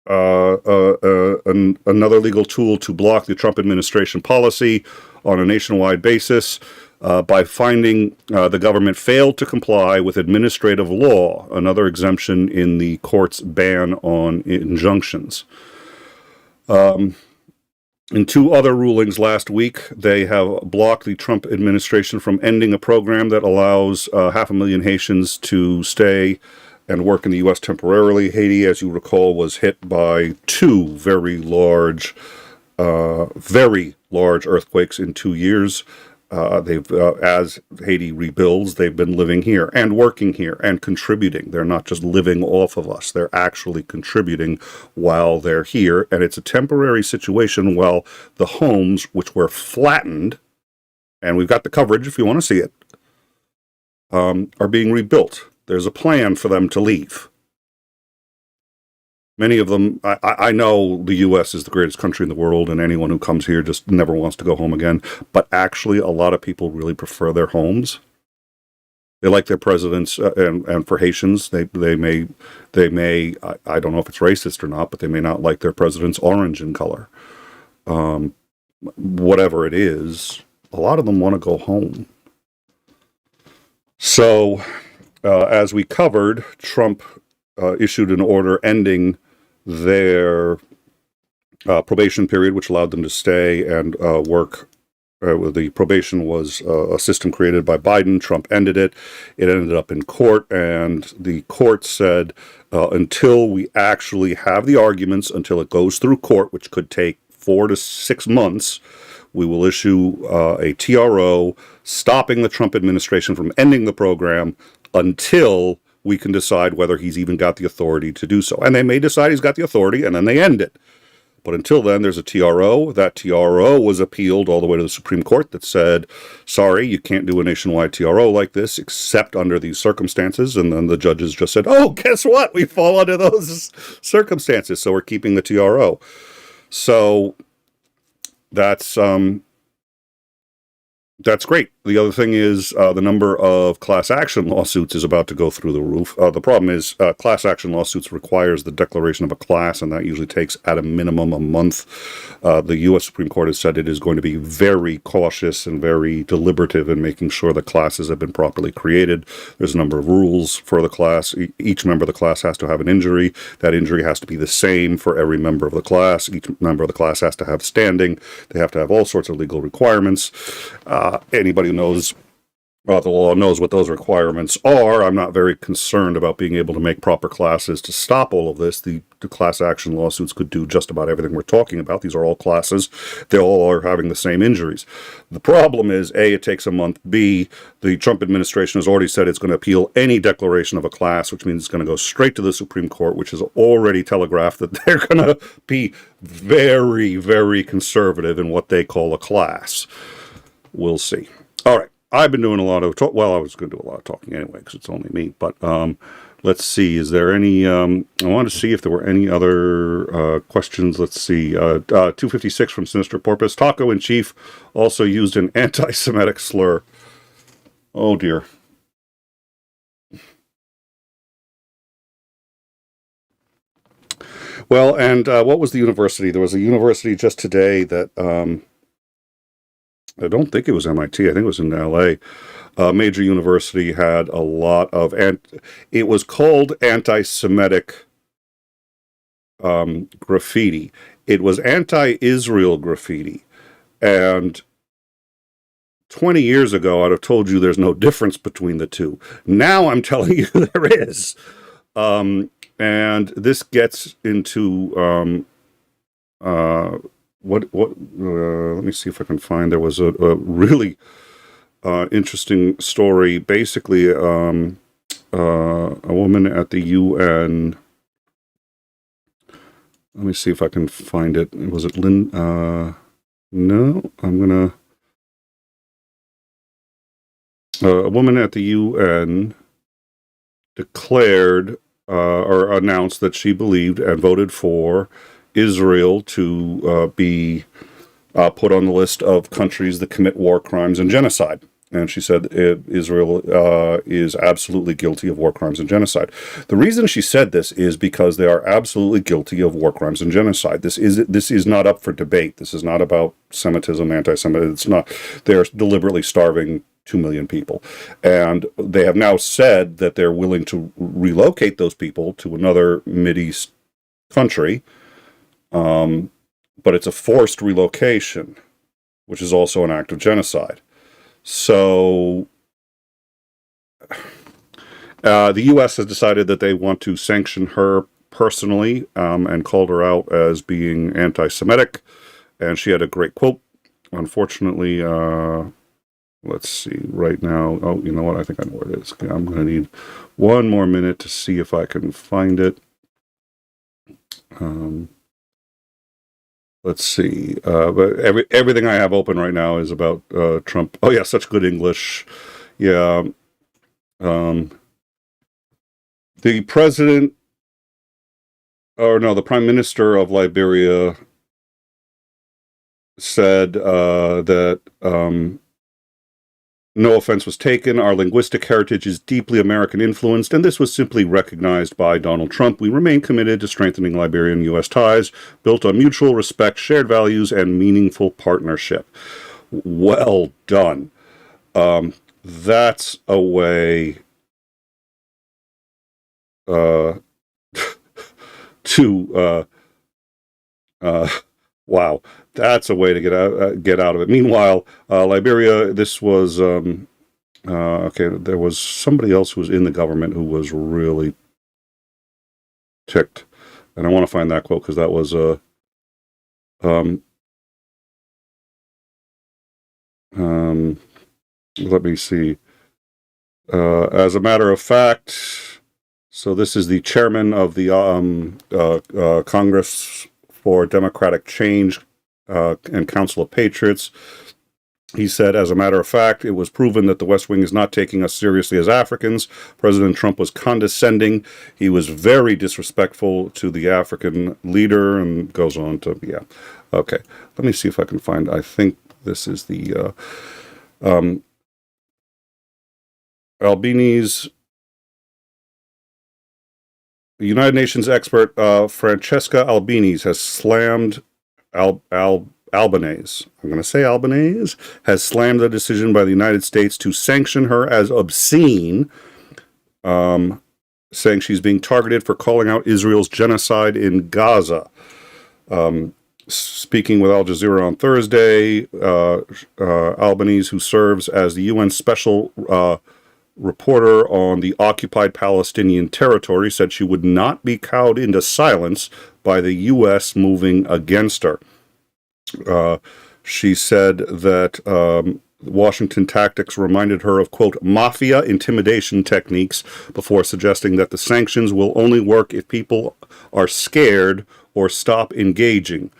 another legal tool to block the Trump administration policy on a nationwide basis by finding the government failed to comply with administrative law, another exemption in the court's ban on injunctions. In 2 other rulings last week, they have blocked the Trump administration from ending a program that allows 500,000 Haitians to stay and work in the U.S. temporarily. Haiti, as you recall, was hit by 2 very large earthquakes in 2 years. As Haiti rebuilds, they've been living here and working here and contributing. They're not just living off of us. They're actually contributing while they're here. And it's a temporary situation while the homes, which were flattened, and we've got the coverage if you want to see it, are being rebuilt. There's a plan for them to leave. Many of them, I know the U.S. is the greatest country in the world, and anyone who comes here just never wants to go home again. But actually, a lot of people really prefer their homes. They like their presidents, and for Haitians, they may, I don't know if it's racist or not, but they may not like their presidents orange in color. Whatever it is, a lot of them want to go home. So, as we covered, Trump issued an order ending their probation period, which allowed them to stay and work the probation was a system created by Biden. Trump ended it. It ended up in court, and the court said until we actually have the arguments, until it goes through court, which could take 4 to 6 months, we will issue a TRO stopping the Trump administration from ending the program until we can decide whether he's even got the authority to do so. And they may decide he's got the authority, and then they end it. But until then, there's a TRO. That TRO was appealed all the way to the Supreme Court that said, sorry, you can't do a nationwide TRO like this except under these circumstances. And then the judges just said, oh, guess what? We fall under those circumstances, so we're keeping the TRO. So that's great. The other thing is the number of class action lawsuits is about to go through the roof. The problem is class action lawsuits requires the declaration of a class, and that usually takes at a minimum a month. The U.S. Supreme Court has said it is going to be very cautious and very deliberative in making sure the classes have been properly created. There's a number of rules for the class. Each member of the class has to have an injury. That injury has to be the same for every member of the class. Each member of the class has to have standing. They have to have all sorts of legal requirements. Anybody who knows the law knows what those requirements are. I'm not very concerned about being able to make proper classes to stop all of this. The class action lawsuits could do just about everything we're talking about. These are all classes. They all are having the same injuries. The problem is, A, it takes a month. B, the Trump administration has already said it's going to appeal any declaration of a class, which means it's going to go straight to the Supreme Court, which has already telegraphed that they're going to be very, very conservative in what they call a class. We'll see. All right. I've been doing a lot of talk. Well, I was going to do a lot of talking anyway because it's only me. But let's see. Is there any? I wanted to see if there were any other questions. Let's see. 256 from Sinister Porpoise. Taco in chief also used an anti-Semitic slur. Oh dear. Well, and what was the university? There was a university just today that. I don't think it was MIT. I think it was in LA. A major university had a lot of, and it was called anti-Semitic graffiti. It was anti-Israel graffiti. And 20 years ago, I'd have told you there's no difference between the two. Now I'm telling you there is. And this gets into let me see if I can find. There was a really interesting story. Basically, a woman at the UN. Let me see if I can find it. Was it Lynn? No, I'm gonna. A woman at the UN declared or announced that she believed and voted for Israel to be put on the list of countries that commit war crimes and genocide. And she said Israel is absolutely guilty of war crimes and genocide. The reason she said this is because they are absolutely guilty of war crimes and genocide. This is not up for debate. This is not about Semitism, anti-Semitism. It's not. They are deliberately starving 2 million people. And they have now said that they're willing to relocate those people to another Mideast country. But it's a forced relocation, which is also an act of genocide. So the U.S. has decided that they want to sanction her personally and called her out as being anti-Semitic. And she had a great quote. Unfortunately, let's see right now. Oh, you know what? I think I know where it is. I'm going to need one more minute to see if I can find it. Let's see. But everything I have open right now is about Trump. Oh yeah, such good English. Yeah. The president, or no, the prime minister of Liberia said that no offense was taken. Our linguistic heritage is deeply American influenced, and this was simply recognized by Donald Trump. We remain committed to strengthening Liberian-U.S. ties, built on mutual respect, shared values, and meaningful partnership. Well done. That's a way to Wow, that's a way to get out of it. Meanwhile, Liberia, this was okay. There was somebody else who was in the government who was really ticked, and I want to find that quote because that was let me see. As a matter of fact, so this is the chairman of the Congress for Democratic Change and Council of Patriots. He said, as a matter of fact, it was proven that the West Wing is not taking us seriously as Africans. President Trump was condescending. He was very disrespectful to the African leader, and goes on to, yeah. Okay, let me see if I can find, I think this is the Albini's, the United Nations expert Francesca Albanese has slammed Albanese. I'm going to say Albanese has slammed the decision by the United States to sanction her as obscene, saying she's being targeted for calling out Israel's genocide in Gaza. Speaking with Al Jazeera on Thursday, Albanese, who serves as the UN special reporter on the occupied Palestinian territory, said she would not be cowed into silence by the U.S. moving against her. She said that Washington tactics reminded her of, quote, mafia intimidation techniques, before suggesting that the sanctions will only work if people are scared or stop engaging.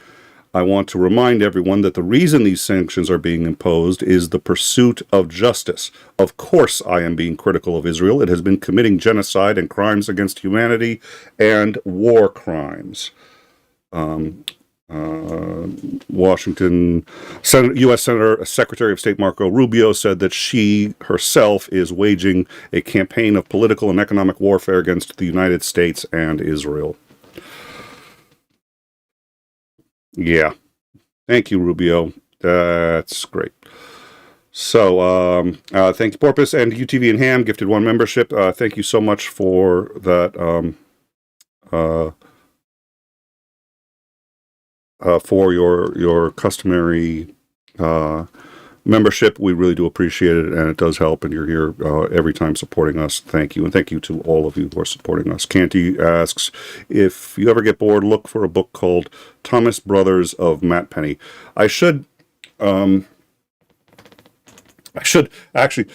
I want to remind everyone that the reason these sanctions are being imposed is the pursuit of justice. Of course I am being critical of Israel. It has been committing genocide and crimes against humanity and war crimes. Washington, U.S. Senator, Secretary of State Marco Rubio said that she herself is waging a campaign of political and economic warfare against the United States and Israel. Yeah. Thank you, Rubio. That's great. So, thank you, Porpoise, and UTV and Ham gifted 1 membership. Thank you so much for that, for your customary membership. We really do appreciate it, and it does help, and you're here every time supporting us. Thank you, and thank you to all of you who are supporting us. Canty asks, if you ever get bored, look for a book called Thomas Brothers of Matt Penny. I should actually,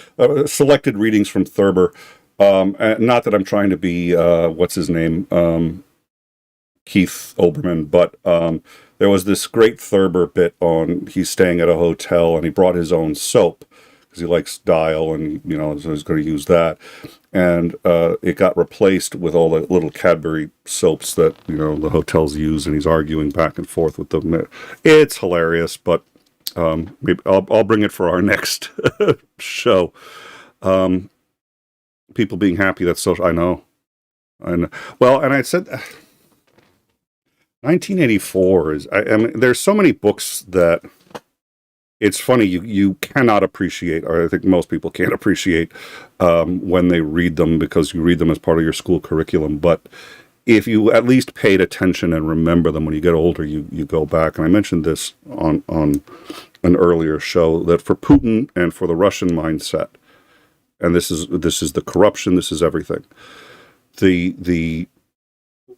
selected readings from Thurber, not that I'm trying to be, what's his name, Keith Olbermann, but there was this great Thurber bit on, he's staying at a hotel and he brought his own soap because he likes Dial, and, you know, so he's going to use that. And it got replaced with all the little Cadbury soaps that, you know, the hotels use, and he's arguing back and forth with them. It's hilarious, but maybe I'll bring it for our next show. People being happy, that's social. I know. Well, and I said 1984 is, I mean, there's so many books that it's funny, you cannot appreciate, or I think most people can't appreciate when they read them, because you read them as part of your school curriculum. But if you at least paid attention and remember them when you get older, you go back. And I mentioned this on an earlier show, that for Putin and for the Russian mindset, and this is the corruption, this is everything. The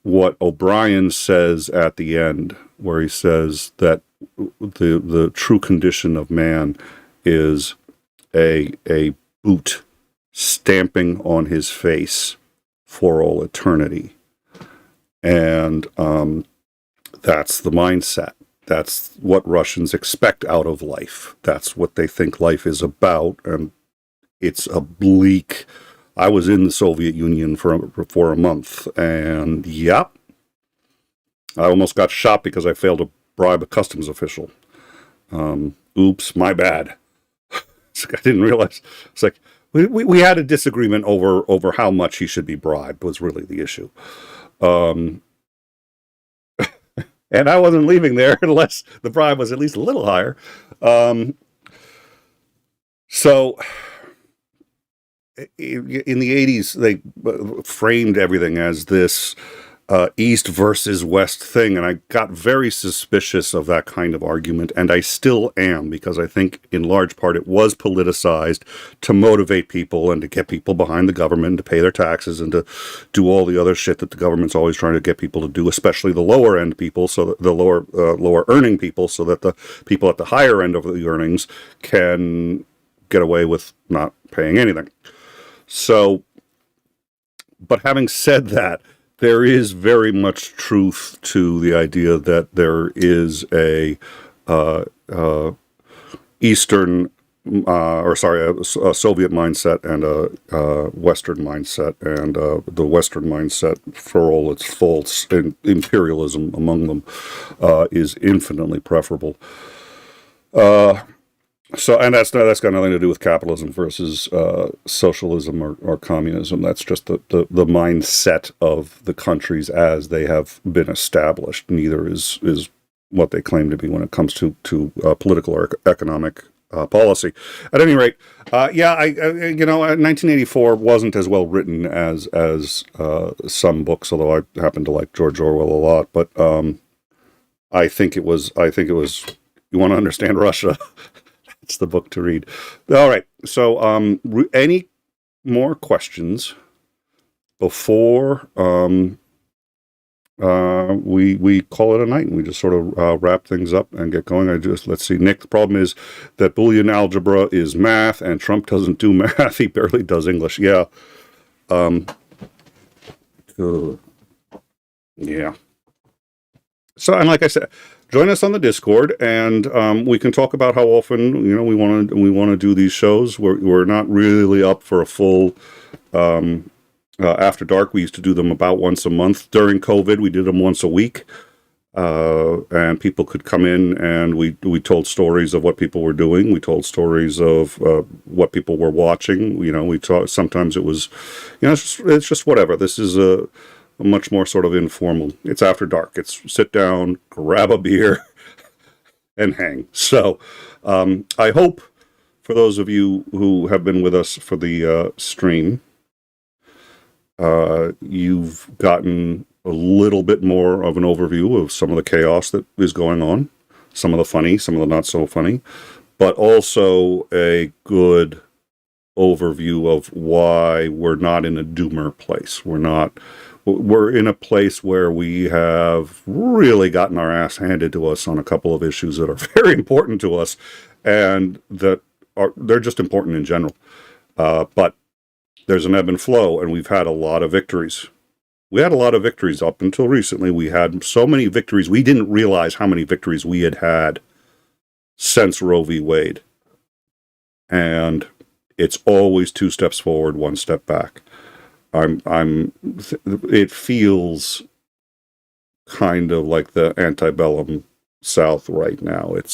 what O'Brien says at the end, where he says that the true condition of man is a boot stamping on his face for all eternity. And that's the mindset. That's what Russians expect out of life. That's what they think life is about, and it's a bleak. I was in the Soviet Union for a month, and yep, I almost got shot because I failed to bribe a customs official. Oops, my bad. It's like, I didn't realize. It's like we had a disagreement over how much he should be bribed was really the issue. And I wasn't leaving there unless the bribe was at least a little higher. So in the 80s, they framed everything as this East versus West thing, and I got very suspicious of that kind of argument, and I still am, because I think in large part it was politicized to motivate people and to get people behind the government and to pay their taxes and to do all the other shit that the government's always trying to get people to do, especially the lower end people, so that the lower earning people, so that the people at the higher end of the earnings can get away with not paying anything. So, but having said that, there is very much truth to the idea that there is a Eastern, a Soviet mindset and a Western mindset, and the Western mindset, for all its faults and imperialism among them, is infinitely preferable. So, and that's got nothing to do with capitalism versus socialism or communism. That's just the mindset of the countries as they have been established. Neither is what they claim to be when it comes to political or economic policy. At any rate, 1984 wasn't as well written as some books, although I happen to like George Orwell a lot. But I think it was. You want to understand Russia? It's the book to read. All right. So, any more questions before we call it a night and we just sort of wrap things up and get going? Let's see. Nick, the problem is that Boolean algebra is math, and Trump doesn't do math. He barely does English. Yeah. Yeah. So, and like I said, join us on the Discord, and we can talk about how often we want to do these shows. We're not really up for a full After Dark. We used to do them about once a month. During COVID, we did them once a week, and people could come in, and we told stories of what people were doing. We told stories of what people were watching. We talked. Sometimes it was, it's just whatever. This is a much more sort of informal. It's After Dark. It's sit down, grab a beer, and hang. So I hope for those of you who have been with us for the stream, you've gotten a little bit more of an overview of some of the chaos that is going on, some of the funny, some of the not so funny, but also a good overview of why we're not in a doomer place. We're in a place where we have really gotten our ass handed to us on a couple of issues that are very important to us, and they're just important in general. But there's an ebb and flow, and we've had a lot of victories. We had a lot of victories up until recently. We had so many victories. We didn't realize how many victories we had since Roe v. Wade. And it's always 2 steps forward, 1 step back. It feels kind of like the antebellum South right now. It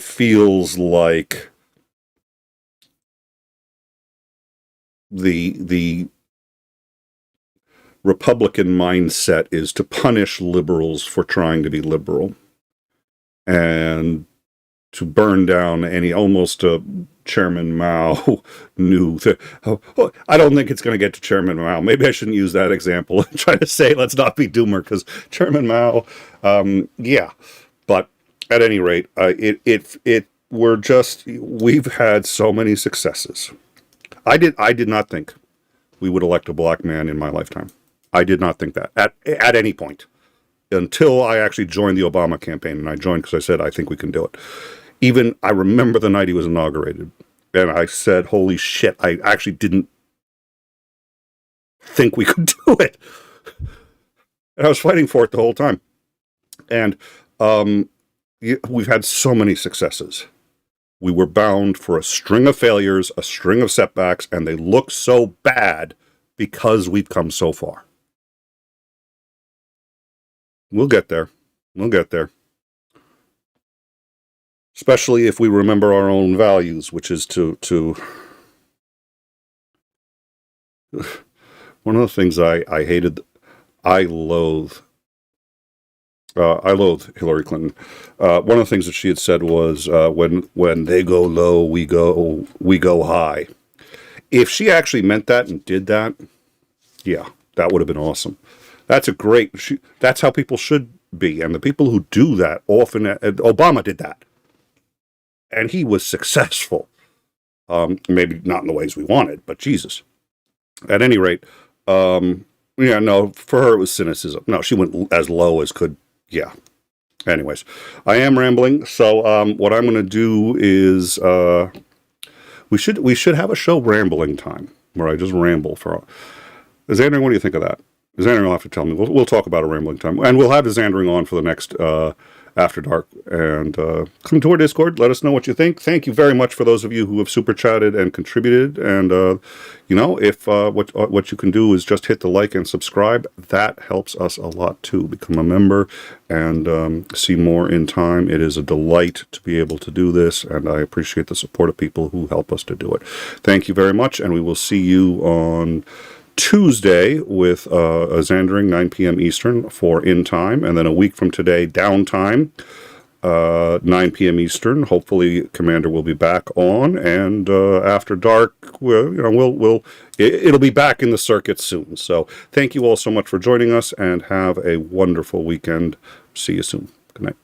feels like the Republican mindset is to punish liberals for trying to be liberal and to burn down almost Chairman Mao knew that. I don't think it's going to get to Chairman Mao. Maybe I shouldn't use that example and try to say let's not be doomer, because Chairman Mao, But at any rate, we've had so many successes. I did not think we would elect a black man in my lifetime. I did not think that at any point until I actually joined the Obama campaign, and I joined because I said I think we can do it. Even, I remember the night he was inaugurated, and I said, holy shit, I actually didn't think we could do it. And I was fighting for it the whole time. And we've had so many successes. We were bound for a string of failures, a string of setbacks, and they look so bad because we've come so far. We'll get there. We'll get there. Especially if we remember our own values, which is to one of the things I hated, I loathe Hillary Clinton. One of the things that she had said was, when they go low, we go high. If she actually meant that and did that, yeah, that would have been awesome. That's a great. That's how people should be, and the people who do that often. Obama did that, and he was successful. Maybe not in the ways we wanted, but Jesus. At any rate, yeah, no, for her it was cynicism. No, she went as low as could. Yeah. Anyways, I am rambling, so what I'm going to do is we should have a show rambling time where I just ramble for. Xandering, what do you think of that? Xandering will have to tell me. We'll talk about a rambling time, and we'll have the Xandering on for the next After Dark. And come to our Discord. Let us know what you think. Thank you very much for those of you who have super chatted and contributed. And if what you can do is just hit the like and subscribe, that helps us a lot too. Become a member and see more in time. It is a delight to be able to do this, and I appreciate the support of people who help us to do it. Thank you very much, and we will see you on Tuesday with a Xandering 9 p.m. Eastern for In Time, and then a week from today, Downtime, 9 p.m. Eastern. Hopefully, Commander will be back on, and After Dark, it'll be back in the circuit soon. So, thank you all so much for joining us, and have a wonderful weekend. See you soon. Good night.